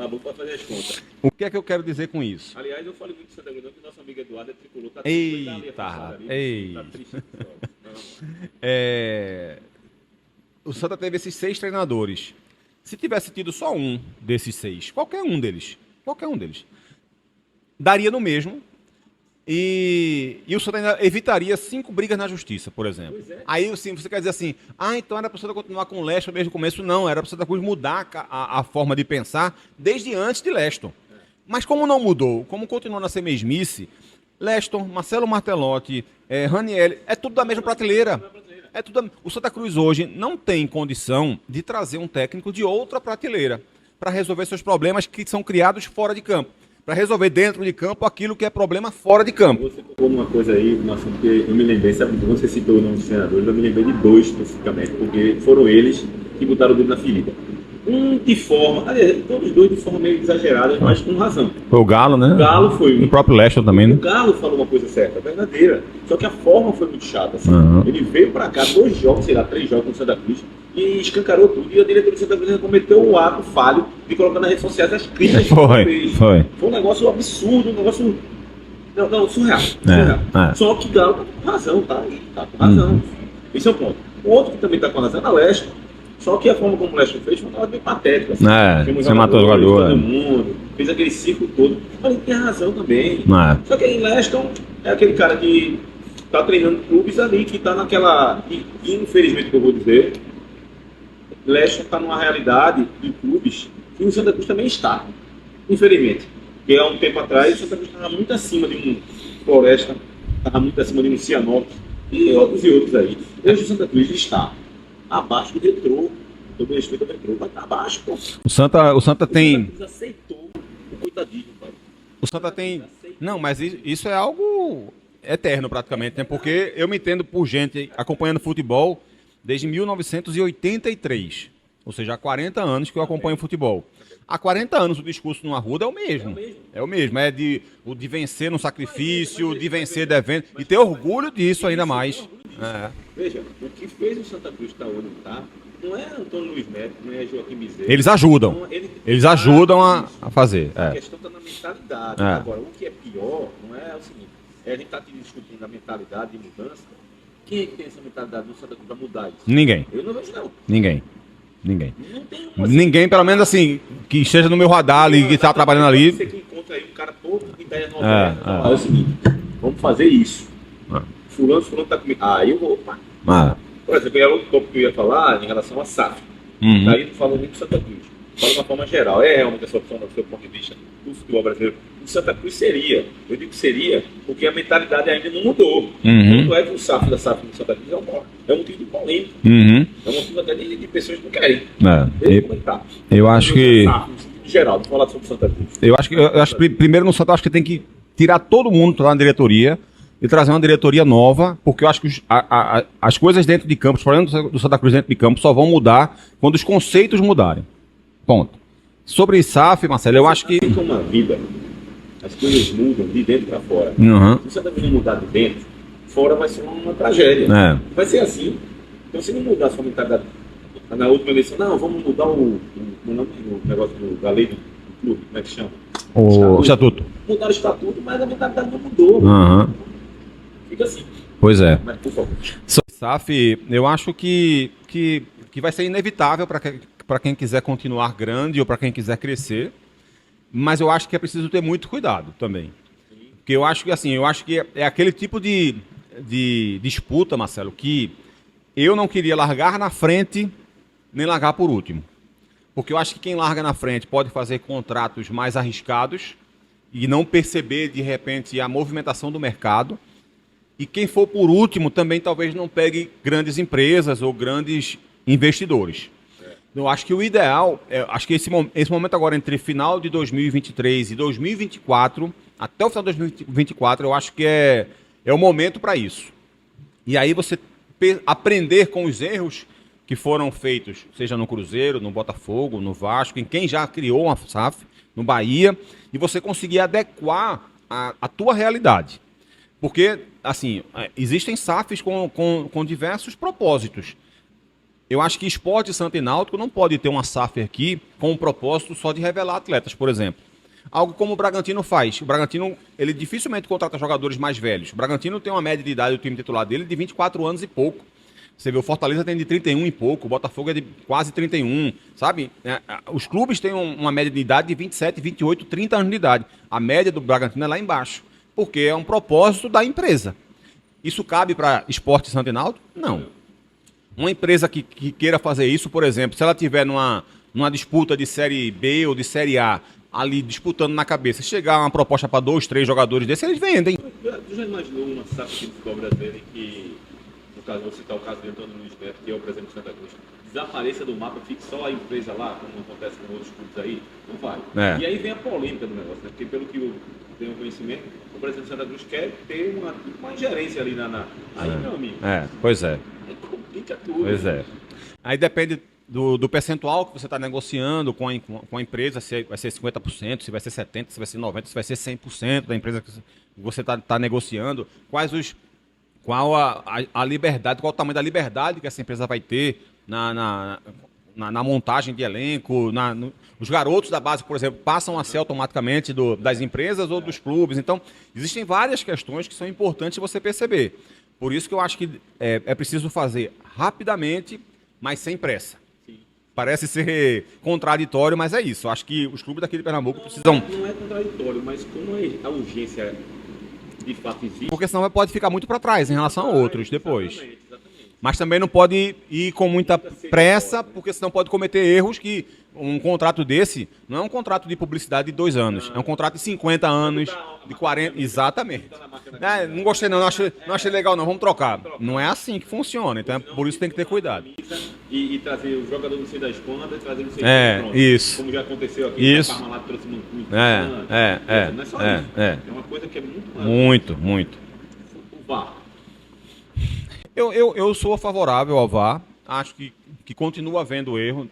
boca para fazer as contas. O que é que eu quero dizer com isso? Aliás, eu falei muito de Santa Cruz, que nosso amigo Eduardo é tricolor. Tá triste. O Santa teve esses 6 treinadores. Se tivesse tido só um desses 6, qualquer um deles, daria no mesmo. E E o Santa ainda evitaria 5 brigas na justiça, por exemplo. Aí assim, você quer dizer assim, então era para o Santa continuar com o Leston desde o começo? Não, era para o Santa Cruz mudar a forma de pensar desde antes de Leston. Mas como não mudou, como continuou na ser mesmice, Leston, Marcelo Martelotti, Ranieri, é tudo da mesma prateleira. O Santa Cruz hoje não tem condição de trazer um técnico de outra prateleira para resolver seus problemas que são criados fora de campo. Para resolver dentro de campo aquilo que é problema fora de campo. Você tocou numa coisa aí, nossa, porque eu me lembrei, sabe, quando você citou o nome dos treinadores, eu me lembrei de 2 especificamente, porque foram eles que botaram o dedo na ferida. Um de forma, aliás, todos 2 de forma meio exagerada, mas com razão. Foi o Galo, né? O Galo foi o próprio Leston também, né? O Galo falou uma coisa certa, verdadeira. Só que a forma foi muito chata. Assim. Ele veio pra cá 2 jogos, sei lá, 3 jogos com o Santa Cruz e escancarou tudo. E a diretoria do Santa Cruz cometeu o ato falho de colocar nas redes sociais as críticas. Foi um negócio absurdo, um negócio. Não, surreal. Só que o Galo tá com razão, tá aí, tá com razão. Esse é o ponto. O outro que também tá com razão é a Leston. Só que a forma como o Leston fez foi uma coisa bem patética. Assim. Você matou o jogador. Todo mundo, fez aquele circo todo. Mas ele tem razão também. Só que aí Leston é aquele cara que tá treinando clubes ali, que tá naquela. E, infelizmente, que eu vou dizer, Leston tá numa realidade de clubes que o Santa Cruz também está. Infelizmente. Porque há um tempo atrás o Santa Cruz estava muito acima de um Floresta, estava muito acima de um Cianorte e outros aí. Hoje o Santa Cruz está abaixo do Retrô. Todo respeito ao Retrô, mas tá abaixo, pô. O Santa tem. O Santa Cruz aceitou o coitadinho, pai. O Santa tem. Não, mas isso é algo eterno praticamente, né? Porque eu me entendo por gente acompanhando futebol desde 1983. Ou seja, há 40 anos que eu acompanho futebol. Há 40 anos o discurso no Arruda é o mesmo. É o mesmo. É de vencer no sacrifício, de vencer devendo. E ter orgulho disso ainda mais. Veja, o que fez o Santa Cruz estar onde está não é Antônio Luiz Neto, não é Joaquim Bezerra. Eles ajudam. Eles ajudam a fazer. A questão está na mentalidade. Agora, o que é pior não é o seguinte. A gente está discutindo a mentalidade de mudança. Quem é que tem essa mentalidade do Santa Cruz para mudar isso? Ninguém. Eu não vejo, não. Ninguém. Não tem Ninguém, pelo menos assim, que esteja no meu radar ali, que está trabalhando ali. Você que encontra aí um cara todo com ideia nova. É o seguinte, vamos fazer isso. Fulano tá comigo. Eu vou, Por exemplo, era outro tópico que eu ia falar em relação a SAF. Daí eu falo muito do Santa Cruz. Falo de uma forma geral. É realmente essa opção do seu ponto de vista do futebol brasileiro. O Santa Cruz seria. Eu digo que seria porque a mentalidade ainda não mudou. Tanto é que o SAF da SAF do Santa Cruz é um motivo de polêmica. É um motivo até de pessoas que não querem. Eu acho que... Em geral, vou falar sobre o Santa Cruz. Eu acho que primeiro no Santa, acho que tem que tirar todo mundo lá na diretoria e trazer uma diretoria nova, porque eu acho que as coisas dentro de campo, os problemas do Santa Cruz dentro de campo só vão mudar quando os conceitos mudarem. Ponto. Sobre SAF, Marcelo, eu acho que... Assim como a vida, as coisas mudam de dentro para fora. Se o Santa Cruz não mudar de dentro, fora vai ser uma tragédia. Vai ser assim. Então, se não mudar a sua mentalidade, na última eleição, não, vamos mudar o negócio da lei do clube, como é que chama? O estatuto. Mudaram o estatuto, mas a mentalidade não mudou. Fica assim. Pois é. Mas, por favor. SAF, eu acho que vai ser inevitável para quem quiser continuar grande ou para quem quiser crescer, mas eu acho que é preciso ter muito cuidado também. Porque eu acho que é aquele tipo de disputa, Marcelo, que eu não queria largar na frente nem largar por último. Porque eu acho que quem larga na frente pode fazer contratos mais arriscados e não perceber, de repente, a movimentação do mercado. E quem for por último também talvez não pegue grandes empresas ou grandes investidores. Eu acho que o ideal, acho que esse momento agora entre final de 2023 e 2024, até o final de 2024, eu acho que é o momento para isso. E aí você aprender com os erros que foram feitos, seja no Cruzeiro, no Botafogo, no Vasco, em quem já criou uma SAF, no Bahia, e você conseguir adequar a tua realidade. Porque, assim, existem SAFs com diversos propósitos. Eu acho que Sport, Santa e Náutico não pode ter uma SAF aqui com um propósito só de revelar atletas, por exemplo. Algo como o Bragantino faz. O Bragantino, ele dificilmente contrata jogadores mais velhos. O Bragantino tem uma média de idade do time titular dele de 24 anos e pouco. Você vê, o Fortaleza tem de 31 e pouco, o Botafogo é de quase 31, sabe? Os clubes têm uma média de idade de 27, 28, 30 anos de idade. A média do Bragantino é lá embaixo. porque é um propósito da empresa. Isso cabe para Esporte Santo Inaldo? Não. Uma empresa que queira fazer isso, por exemplo, se ela tiver numa disputa de Série B ou de Série A, ali disputando na cabeça, chegar uma proposta para 2, 3 jogadores desses, eles vendem. Tu já imaginou uma SAF de futebol brasileiro em que, no caso, vou citar o caso de Antônio Luiz Neto, que é o presidente de Santa Cruz, desapareça do mapa, fique só a empresa lá, como acontece com outros clubes aí? Não vai. É. E aí vem a polêmica do negócio, né? Porque pelo que eu tenho conhecimento, o presidente de Santa Cruz quer ter uma ingerência ali Aí, meu amigo, Pois é. aí complica tudo. Pois é. Aí depende do percentual que você está negociando com a empresa, se vai ser 50%, se vai ser 70%, se vai ser 90%, se vai ser 100% da empresa que você está negociando, qual a liberdade, qual o tamanho da liberdade que essa empresa vai ter na montagem de elenco, os garotos da base, por exemplo, passam a ser automaticamente das empresas ou dos clubes. Então, existem várias questões que são importantes você perceber. Por isso que eu acho que é preciso fazer rapidamente, mas sem pressa. Parece ser contraditório, mas é isso. Eu acho que os clubes daqui de Pernambuco precisam... Não é contraditório, mas como a urgência de fato existe... Porque senão pode ficar muito para trás em relação a outros depois. Exatamente. Mas também não pode ir com muita pressa, porque senão pode cometer erros que um contrato desse não é um contrato de publicidade de 2 anos, é um contrato de 50 anos, de 40... Exatamente. Não gostei não achei legal não, vamos trocar. Não é assim que funciona, então por isso tem que ter cuidado. E trazer o jogador do das pontas, trazer o pronto. Isso. Como já aconteceu aqui, Isso. a Parmalat trouxe Mancuso. Não é só isso. É uma coisa que é muito mais. Muito. O VAR. Eu sou favorável ao VAR, acho que continua havendo erro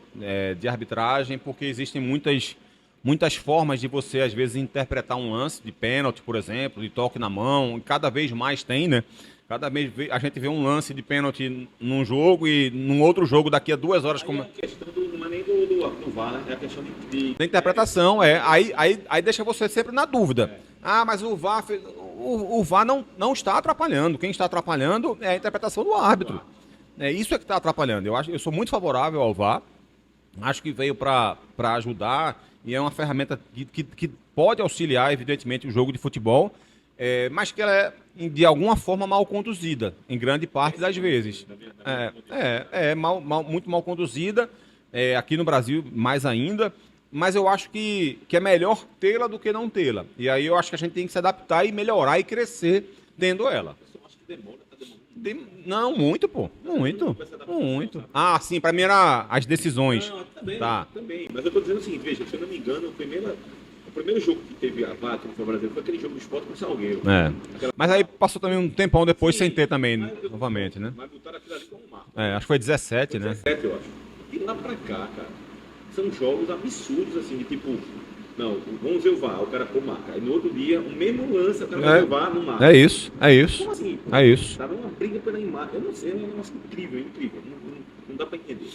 de arbitragem, porque existem muitas formas de você, às vezes, interpretar um lance de pênalti, por exemplo, de toque na mão, e cada vez mais tem, né? Cada vez a gente vê um lance de pênalti num jogo e num outro jogo daqui a 2 horas. Aí a questão não é nem do VAR, né? É a questão da interpretação, aí deixa você sempre na dúvida. Mas o VAR, o VAR não está atrapalhando. Quem está atrapalhando é a interpretação do árbitro. Isso é que está atrapalhando. Eu sou muito favorável ao VAR. Acho que veio para ajudar e é uma ferramenta que pode auxiliar, evidentemente, o jogo de futebol, mas que ela é, de alguma forma, mal conduzida, em grande parte das vezes. Muito mal conduzida, aqui no Brasil mais ainda, mas eu acho que é melhor tê-la do que não tê-la. E aí eu acho que a gente tem que se adaptar e melhorar e crescer tendo ela. Eu só acho que demora, tá demorando. Não, muito, pô. Muito. Sim, pra mim era as decisões. Não, também, tá. Também. Mas eu tô dizendo o seguinte, veja, se eu não me engano, o primeiro jogo que teve a VAR aqui no Brasileiro foi aquele jogo do Sport com o Salgueiro. Mas aí passou também um tempão depois sem ter também, mas novamente, né? Mas botaram aquilo ali como marco. Acho que foi 17, né? 17, eu acho. E lá pra cá, cara, são jogos absurdos, assim, de tipo... Não, vamos ver o VAR, o cara pô marca. Aí no outro dia, o mesmo lance, o cara vai ver o VAR, não marca. É isso. Como assim? É isso. Tava uma briga pela imagem. Eu não sei, é um negócio incrível. Não dá pra entender.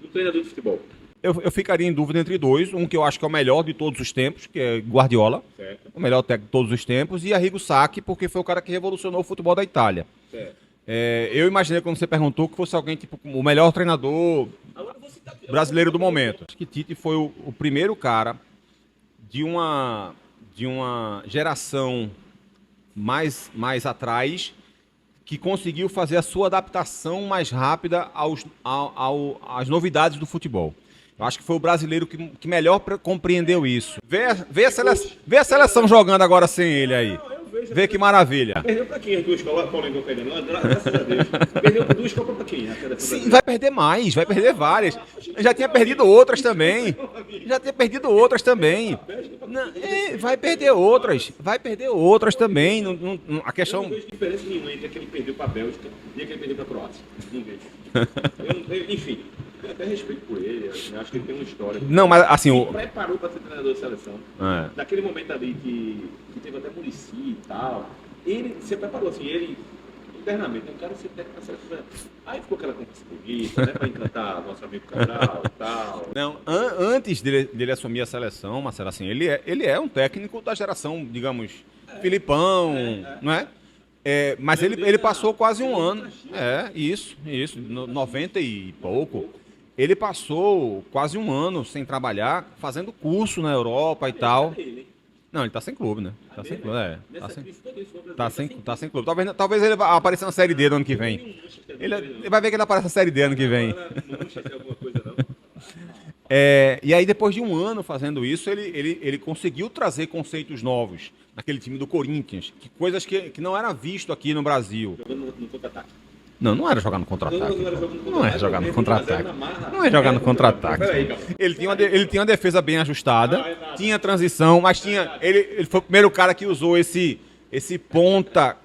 Um treinador de futebol. Eu ficaria em dúvida entre dois. Um que eu acho que é o melhor de todos os tempos, que é Guardiola. Certo. O melhor técnico de todos os tempos. E Arrigo Sacchi, porque foi o cara que revolucionou o futebol da Itália. Certo. Eu imaginei, quando você perguntou, que fosse alguém tipo o melhor treinador brasileiro do momento. Acho que Tite foi o primeiro cara de uma geração mais atrás que conseguiu fazer a sua adaptação mais rápida às novidades do futebol. Eu acho que foi o brasileiro que melhor compreendeu isso. Vê a seleção jogando agora sem ele aí. Vê que maravilha. Perdeu pra quem as duas Copas? Paulinho não perdeu, não? Graças a Deus. Perdeu 2 Copas pra quem? Sim, vai perder mais, vai perder várias. Já tinha perdido outras também. Vai perder outras também. A questão... Eu não vejo diferença nenhuma entre aquele que perdeu pra Bélgica e aquele que perdeu pra Croácia. Não vejo. Enfim, eu até respeito por ele. Eu acho que ele tem uma história. Não, mas assim... Ele preparou pra ser treinador da seleção. Naquele momento ali que teve até Muricy e tal, ele se preparou assim, ele internamente, eu quero ser técnico da seleção. Aí ficou aquela conversa bonita, né, para encantar nosso amigo Cabral e tal. Não, antes dele assumir a seleção, Marcelo, assim, ele é um técnico da geração, digamos, Filipão, não é? Mas ele passou quase um ano, isso, 90 e pouco. Ele passou quase um ano sem trabalhar, fazendo curso na Europa e tal. Não, ele tá sem clube, né? Tá sem clube, é. Nessa crise toda isso, o Brasil Tá sem clube. Talvez ele vá aparecer na Série D do ano que vem. Ele vai ver que ele aparece na Série D ano que vem. alguma coisa, não. E aí, depois de um ano fazendo isso, ele conseguiu trazer conceitos novos naquele time do Corinthians, coisas que não era visto aqui no Brasil. Jogando no contra-ataque. Não era jogar no contra-ataque. Não é jogar no contra-ataque. Não Não é jogar no contra-ataque. Ele tinha uma defesa bem ajustada, tinha transição, mas ele foi o primeiro cara que usou esse ponta,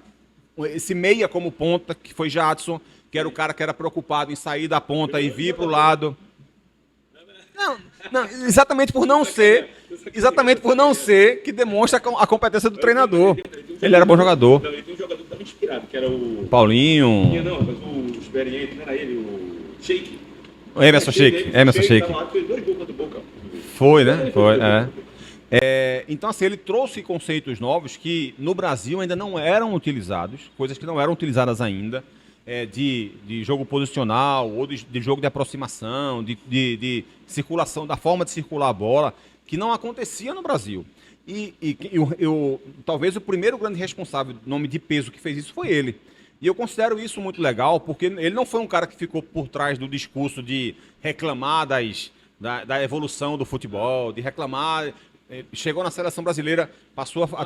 esse meia como ponta, que foi Jadson, que era o cara que era preocupado em sair da ponta e vir para o lado. Não, exatamente por não ser que demonstra a competência do treinador. Ele era bom jogador. Ele tem um jogador que estava inspirado, que era o... Paulinho. Não, mas o experiente, não era ele, o Sheik. Emerson Sheik. Fez 2 gols contra o Boca. Foi, né? Foi, então, assim, ele trouxe conceitos novos que no Brasil ainda não eram utilizados, coisas que não eram utilizadas ainda, de jogo posicional ou de jogo de aproximação, de circulação, da forma de circular a bola, que não acontecia no Brasil. Talvez o primeiro grande responsável, nome de peso, que fez isso foi ele. E eu considero isso muito legal, porque ele não foi um cara que ficou por trás do discurso de reclamar da evolução do futebol, de reclamar... Chegou na seleção brasileira, passou a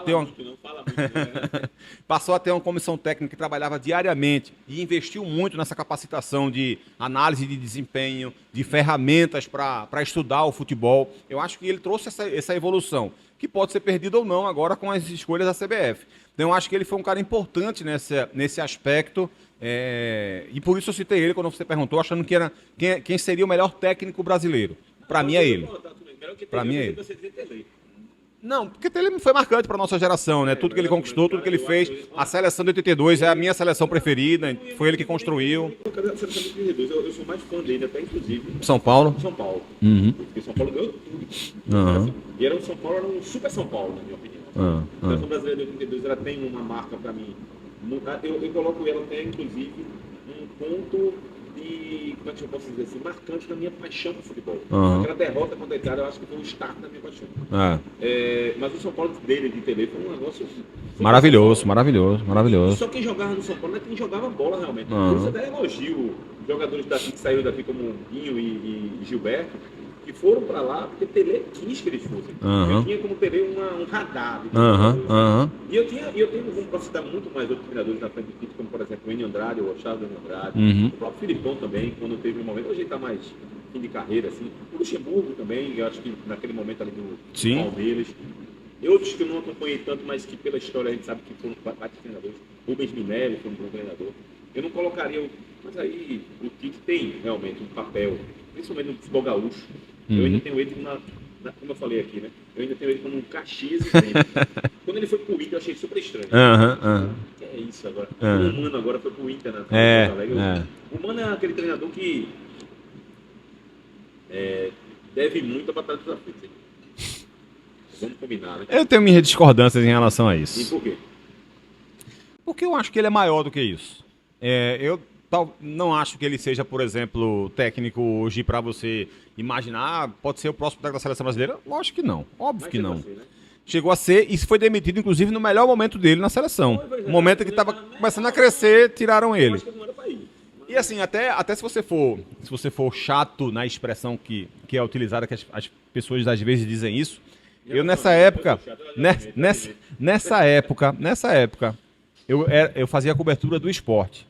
ter uma comissão técnica que trabalhava diariamente e investiu muito nessa capacitação de análise de desempenho, de ferramentas para estudar o futebol. Eu acho que ele trouxe essa evolução, que pode ser perdida ou não agora com as escolhas da CBF. Então eu acho que ele foi um cara importante nesse aspecto, e por isso eu citei ele quando você perguntou, achando que era quem seria o melhor técnico brasileiro. Para mim é ele. Para mim é ele. Não, porque ele foi marcante para nossa geração, né? Tudo que ele conquistou, tudo que ele fez. A seleção de 82 é a minha seleção preferida, foi ele que construiu. Eu sou mais fã dele, até inclusive. São Paulo? São Paulo. Uhum. Porque São Paulo ganhou tudo. Uhum. E era São Paulo, era um super São Paulo, na minha opinião. A seleção brasileira de 82 ela tem uma marca para mim. Eu coloco ela até, inclusive, um ponto de, como é que eu posso dizer assim, marcante da minha paixão por futebol. Aquela derrota contra a Itália, eu acho que foi o start da minha paixão. Mas o São Paulo dele, de Tele, foi um negócio... Maravilhoso. Só quem jogava no São Paulo não é quem jogava bola, realmente. Por isso até elogio jogadores daqui que saíram daqui, como Guinho e Gilberto, que foram para lá porque Tele quis que eles fossem. Eu tinha como Tele um radar. E eu tenho, vamos citar muito mais outros treinadores na frente do título, como por exemplo o Enio Andrade, o Charles Andrade, o próprio Filipão também, quando teve um momento, hoje ele está mais fim de carreira, assim. O Luxemburgo também, eu acho que naquele momento ali do Palmeiras. E outros que eu não acompanhei tanto, mas que pela história a gente sabe que foram vários treinadores. Rubens Minelli foi um bom treinador. Eu não colocaria, mas aí o Tite tem realmente um papel, principalmente no futebol gaúcho. Eu ainda tenho ele como eu falei aqui, né? Eu ainda tenho ele como um Caxias e Grêmio. Quando ele foi pro Inter, eu achei super estranho. Que é isso agora? O Mano agora foi pro Inter, né? O Mano é aquele treinador que deve muito a Batalha dos Aflitos. Vamos combinar, né? Eu tenho minhas discordâncias em relação a isso. E por quê? Porque eu acho que ele é maior do que isso. Eu não acho que ele seja, por exemplo, técnico hoje para você imaginar, pode ser o próximo técnico da seleção brasileira? Lógico que não, óbvio que não. Chegou a ser e foi demitido, inclusive, no melhor momento dele na seleção. No momento que estava começando a crescer, tiraram ele. E assim, até se você for chato na expressão que é utilizada, que as pessoas às vezes dizem isso, eu nessa época, eu fazia a cobertura do esporte.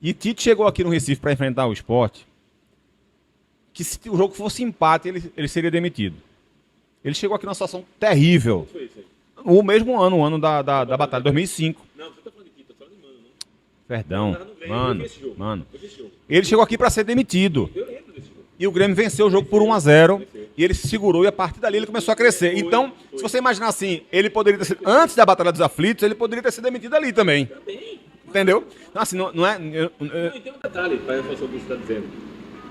E Tite chegou aqui no Recife para enfrentar o Sport, que se o jogo fosse empate, ele seria demitido. Ele chegou aqui numa situação terrível. O mesmo ano, o ano da batalha, 2005. Não, você tá falando de Tite, tá falando de Mano, não? Perdão, mano. Ele chegou aqui para ser demitido. Eu lembro desse jogo. E o Grêmio venceu o jogo por 1-0. E ele se segurou e a partir dali ele começou a crescer. Então, se você imaginar assim, ele poderia ter sido, antes da Batalha dos Aflitos, ele poderia ter sido demitido ali também. Entendeu? Então, assim, não é... E tem um detalhe, para reforçar o que você está dizendo.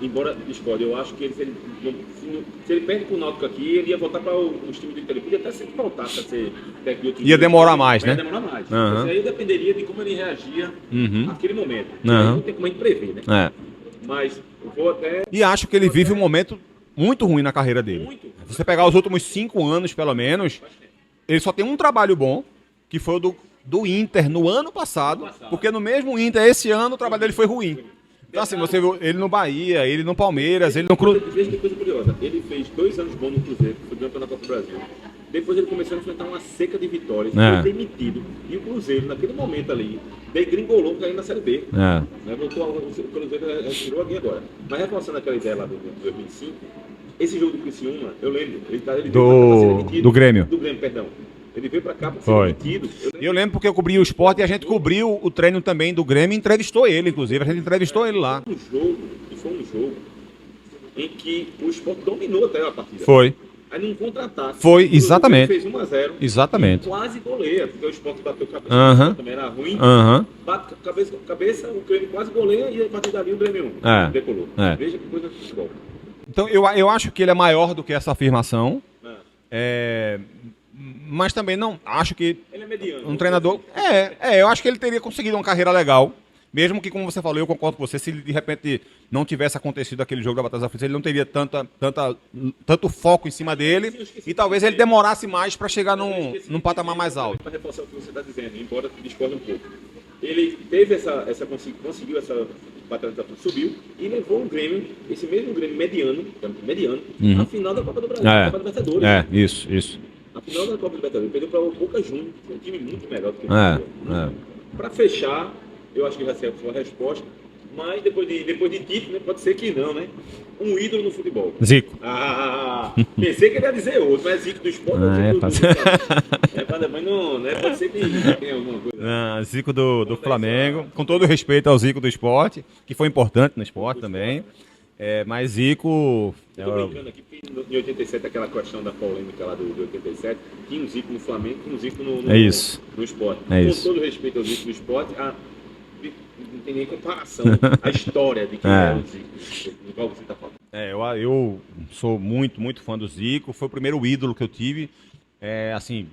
Embora discorde, eu acho que se ele perde pro Náutico aqui, ele ia voltar para os times do interior. Podia até se ele voltasse a ser técnico de outro ia demorar mais, né? Ia demorar mais. Mas aí dependeria de como ele reagia naquele momento. Não tem como a gente prever, né? Mas eu vou até... E acho que ele vive um momento muito ruim na carreira dele. Muito. Se você pegar os últimos 5 anos, pelo menos, ele só tem um trabalho bom, que foi o do Inter no ano passado, porque no mesmo Inter, esse ano, o trabalho dele foi ruim. Então, assim, você viu ele no Bahia, ele no Palmeiras, ele no Cruzeiro. Veja que coisa curiosa. Ele fez 2 anos bons no Cruzeiro, foi campeão da Copa do Brasil. Depois ele começou a enfrentar uma seca de vitórias, foi demitido. E o Cruzeiro, naquele momento ali, degringolou caindo na Série B. Né? Voltou, o Cruzeiro tirou aqui agora. Mas reforçando aquela ideia lá do 2005, esse jogo do Criciúma, eu lembro, ele do Grêmio. Do Grêmio, perdão. Ele veio pra cá pra ser demitido. Eu lembro porque eu cobri o Sport e a gente cobriu o treino também do Grêmio e entrevistou ele, inclusive. A gente entrevistou ele lá. Foi um jogo em que o Sport dominou até a partida. Foi. Aí num contra-ataque. Foi, exatamente. Fez 1-0. Exatamente. E quase goleia, porque o Sport bateu cabeça, também era ruim. Bate cabeça, o Grêmio quase goleia e a partir dali o Grêmio decolou. Veja que coisa de futebol. Então eu acho que ele é maior do que essa afirmação. Mas também não acho que ele é mediano. Um treinador... eu acho que ele teria conseguido uma carreira legal. Mesmo que, como você falou, eu concordo com você, se de repente não tivesse acontecido aquele jogo da Batalha Aflitos, ele não teria tanto foco em cima dele e talvez ele demorasse mais para chegar num patamar mais alto. Para reforçar o que você está dizendo, embora discorde um pouco. Ele teve conseguiu essa Batalha dos Aflitos, subiu e levou o Grêmio, esse mesmo Grêmio mediano, à final da Copa do Brasil, Copa Libertadores. Isso. A final da Copa Libertadores, perdeu para o Boca Juniors, que é um time muito melhor do que o Para fechar, eu acho que já sei a sua resposta, mas depois de Tite, né, pode ser que não, né? Um ídolo no futebol. Zico. Pensei que ele ia dizer outro, mas Zico do esporte mas não, né? Pode ser que tenha alguma coisa. Zico do Flamengo, com todo respeito ao Zico do esporte, que foi importante no esporte também. Mas Zico... Eu tô brincando aqui, porque em 87, aquela questão da polêmica lá do 87, tinha um Zico no Flamengo, tinha um Zico no esporte. Com todo respeito ao Zico do esporte, não tem nem comparação a história de quem é o Zico, do qual você está falando. Eu sou muito, muito fã do Zico, foi o primeiro ídolo que eu tive, assim,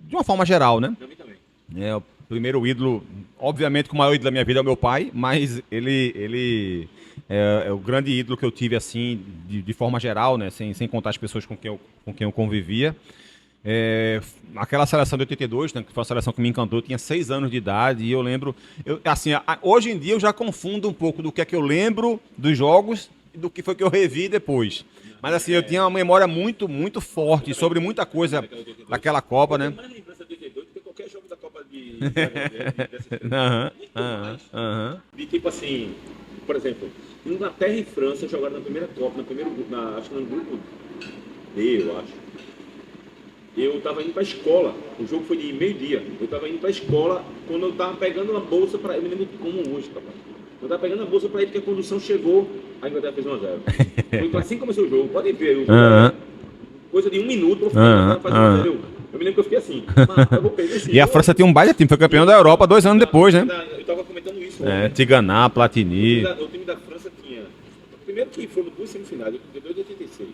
de uma forma geral, né? Também. O primeiro ídolo, obviamente que o maior ídolo da minha vida é o meu pai, mas ele é o grande ídolo que eu tive, assim, de forma geral, né? Sem contar as pessoas com quem eu convivia. Aquela seleção de 82, né, que foi uma seleção que me encantou, eu tinha 6 anos de idade e eu lembro, hoje em dia eu já confundo um pouco do que é que eu lembro dos jogos e do que foi que eu revi depois. Mas assim, eu tinha uma memória muito, muito forte sobre muita coisa daquela Copa, né? Mais lembrança de 82 do que qualquer jogo da Copa de de tipo assim, por exemplo, Inglaterra e França jogaram na primeira Copa, acho que no grupo D, eu acho. Eu estava indo para a escola, o jogo foi de meio-dia, eu estava indo para a escola quando eu estava pegando uma bolsa para ele, eu me lembro como hoje, papai. Eu estava pegando a bolsa para ele, que a condução chegou, a Inglaterra fez 1-0. Foi assim que começou o jogo, podem ver, coisa de 1 minuto, faz 1-0. Eu me lembro que eu fiquei assim, eu vou perder esse E a França tinha um baita time, foi campeão da Europa 2 anos depois, né? Eu estava comentando isso. Tiganá, Platini. O time da França tinha, primeiro que foi no 2 semifinais, de 86.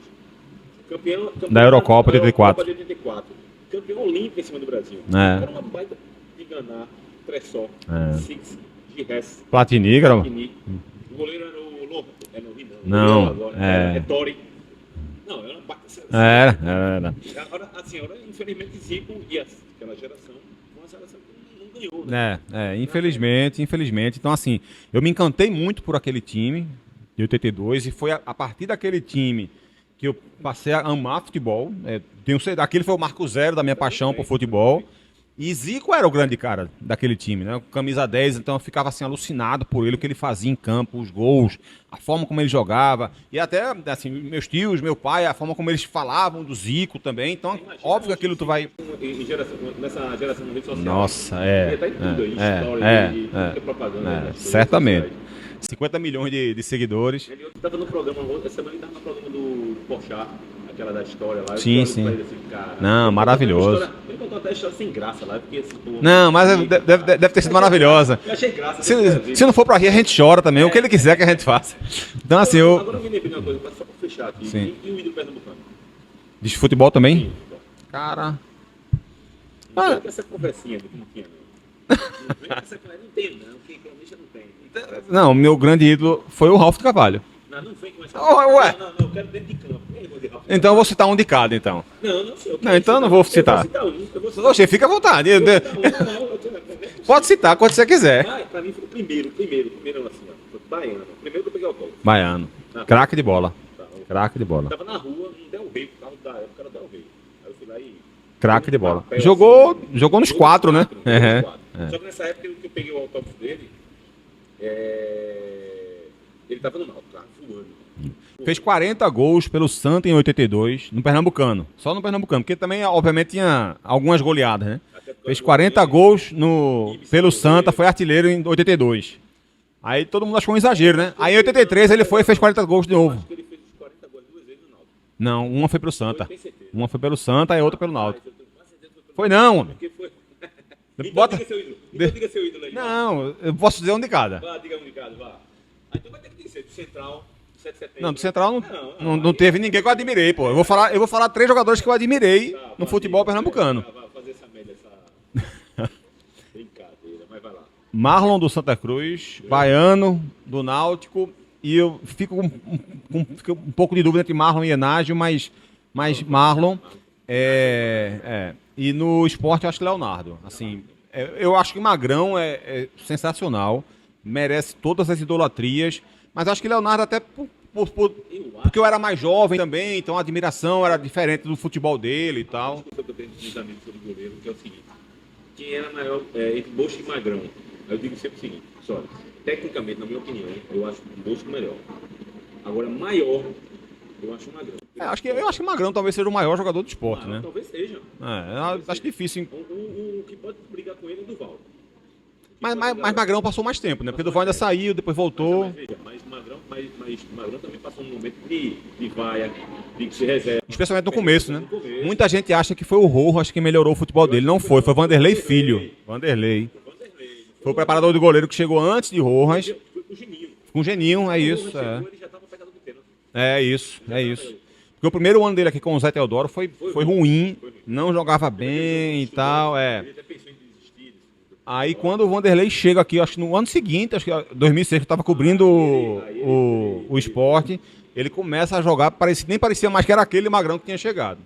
Campeão da Eurocopa de 84. Campeão olímpico em cima do Brasil. Era uma baita de Ganá, Tressó, Six, Gires, Platini, cara. O goleiro era o Lohan, era o Rinan. Não, é Tori. Não, era uma baita seleção. Era. Agora, infelizmente, Zico e aquela geração foi uma seleção que não ganhou, né? Infelizmente. Então, assim, eu me encantei muito por aquele time de 82 e foi a partir daquele time que eu passei a amar futebol. Aquele foi o marco zero da minha paixão por futebol. E Zico era o grande cara daquele time, né? Camisa 10, então eu ficava assim alucinado por ele, o que ele fazia em campo, os gols, a forma como ele jogava. E até, assim, meus tios, meu pai, a forma como eles falavam do Zico também. Então, óbvio que aquilo tu vai... Nessa geração de rede social. Nossa, Tá em tudo aí, história, propaganda. Certamente. 50 milhões de seguidores. Ele estava no programa, essa semana ele estava no programa do Porchat, aquela da história lá. Sim. Não, maravilhoso. Ele contou até a história sem graça lá, porque não, mas deve ter sido maravilhosa. Eu achei graça. Se não for pra rir, a gente chora também, o que ele quiser que a gente faça. Então, assim, Agora eu me lembrei de uma coisa, só pra fechar aqui. Sim. E o ídolo pernambucano? De futebol também? Sim. Cara... Não tem essa conversinha do que não tinha, não. Não tem, não, que economista não tem. Não, meu grande ídolo foi o Ralf de Carvalho. Não vem começar. Ué. Não, eu quero dentro de campo. Então eu vou citar um de cada, então. Não sei. Não, então eu não vou citar. Eu vou citar Oxe, fica à vontade. um. Pode citar quando você quiser. Pra mim foi o primeiro assim, ó. Foi Baiano. Primeiro que eu peguei o autógrafo. Baiano. Craque de bola. Craque de bola. Tava na rua, no Del Rey, o carro da época era Del Rey. Aí eu fui lá e... Craque de bola. Papel, Jogou nos assim, 4, né? Jogou nos quatro. Só que nessa época que eu peguei o autógrafo dele, ele tava no Náutico, tava voando. Fez 40 gols pelo Santa em 82, no Pernambucano. Só no Pernambucano, porque também, obviamente, tinha algumas goleadas, né? Fez 40 gols pelo Santa, foi artilheiro em 82. Aí todo mundo achou um exagero, né? Aí em 83 ele foi e fez 40 gols de novo. Acho que ele fez os 40 gols 2 vezes no Náutico. Não, uma foi pelo Santa. Tem certeza. Uma foi pelo Santa e a outra pelo Náutico. Eu tenho quase certeza que Foi não, homem. Porque foi... Então Bota- diga seu ídolo. Então diga seu ídolo aí. Não, eu posso dizer um de cada. Vá, diga um de cada, vá. Aí então vai ter que dizer do Central, do 7 de setembro. Não, do Central não teve ninguém que eu admirei, pô. Eu vou falar 3 jogadores que eu admirei no futebol pernambucano. Vai fazer essa média, essa brincadeira, mas vai lá. Marlon do Santa Cruz, Baiano do Náutico, e eu fico fico um pouco de dúvida entre Marlon e Enágio, mas Marlon e no esporte eu acho que Leonardo. Assim, eu acho que Magrão é sensacional, merece todas as idolatrias, mas acho que Leonardo até porque eu era mais jovem também, então a admiração era diferente do futebol dele e tal. Eu tenho dos amigos sobre goleiro, que é o seguinte: quem era maior entre Bosco e Magrão? Eu digo sempre o seguinte, só, tecnicamente, na minha opinião, eu acho o Bosco melhor. Agora, maior, eu acho o Magrão. Eu acho que o Magrão talvez seja o maior jogador do esporte, né? Talvez seja. Eu acho difícil. O que pode brigar com ele é o Duval. Mas Magrão passou mais tempo, né? Porque o Duval ainda saiu, depois voltou. Mas veja, Magrão também passou um momento de vaia, de se reserva. Especialmente no começo, né? Muita gente acha que foi o Rojas que melhorou o futebol dele. Não foi Vanderlei Filho. Vanderlei. Foi o preparador do goleiro que chegou antes de Rojas. Foi com o Geninho. Com o Geninho, é isso. Ele já estava pegando do pênalti. É isso. Porque o primeiro ano dele aqui com o Zé Teodoro foi ruim. Não jogava bem e tal, Ele até pensou em desistir. Aí quando o Vanderlei chega aqui, acho que no ano seguinte, acho que 2006, que eu estava cobrindo o esporte, ele começa a jogar, nem parecia mais que era aquele Magrão que tinha chegado.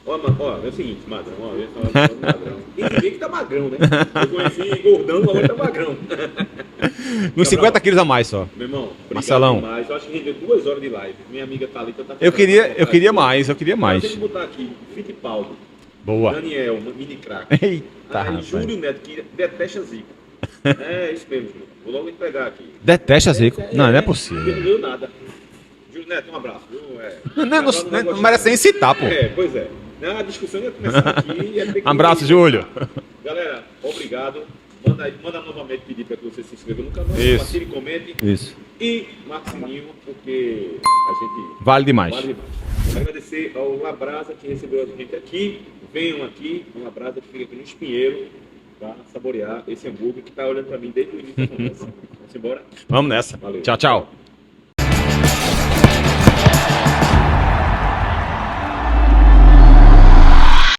Ó, é o seguinte, Magrão, eu ia falar do Magrão. Tem ninguém que tá magrão, né? Eu conheci gordão, agora tá magrão. Uns 50 quilos a mais só. Meu irmão, obrigado Marcelão. demais. Eu acho que rendeu 2 horas de live. Minha amiga Thalita tá... Eu queria mais. Tem que botar aqui, Fittipaldi, Boa. Daniel, mini crack. Eita, Aí rapaz. Júlio Neto, que detesta Zico. É isso mesmo, Júlio. Vou logo entregar aqui. Detesta Zico? Não é possível. Não deu nada. Júlio Neto, um abraço. Viu? Não merece nem citar, pô. Pois é. A discussão ia começar aqui. Abraço, Júlio. Galera, obrigado. Manda novamente pedir para que você se inscreva no canal, Isso. compartilhe, comente Isso. e marque o sininho, porque a gente Vale demais. vale demais. Agradecer ao Labrasa que recebeu a gente aqui. Venham aqui, o Labrasa que fica aqui no Espinheiro, para saborear esse hambúrguer que está olhando para mim desde o início da conversa. Vamos embora? Vamos nessa. Valeu. Tchau, tchau.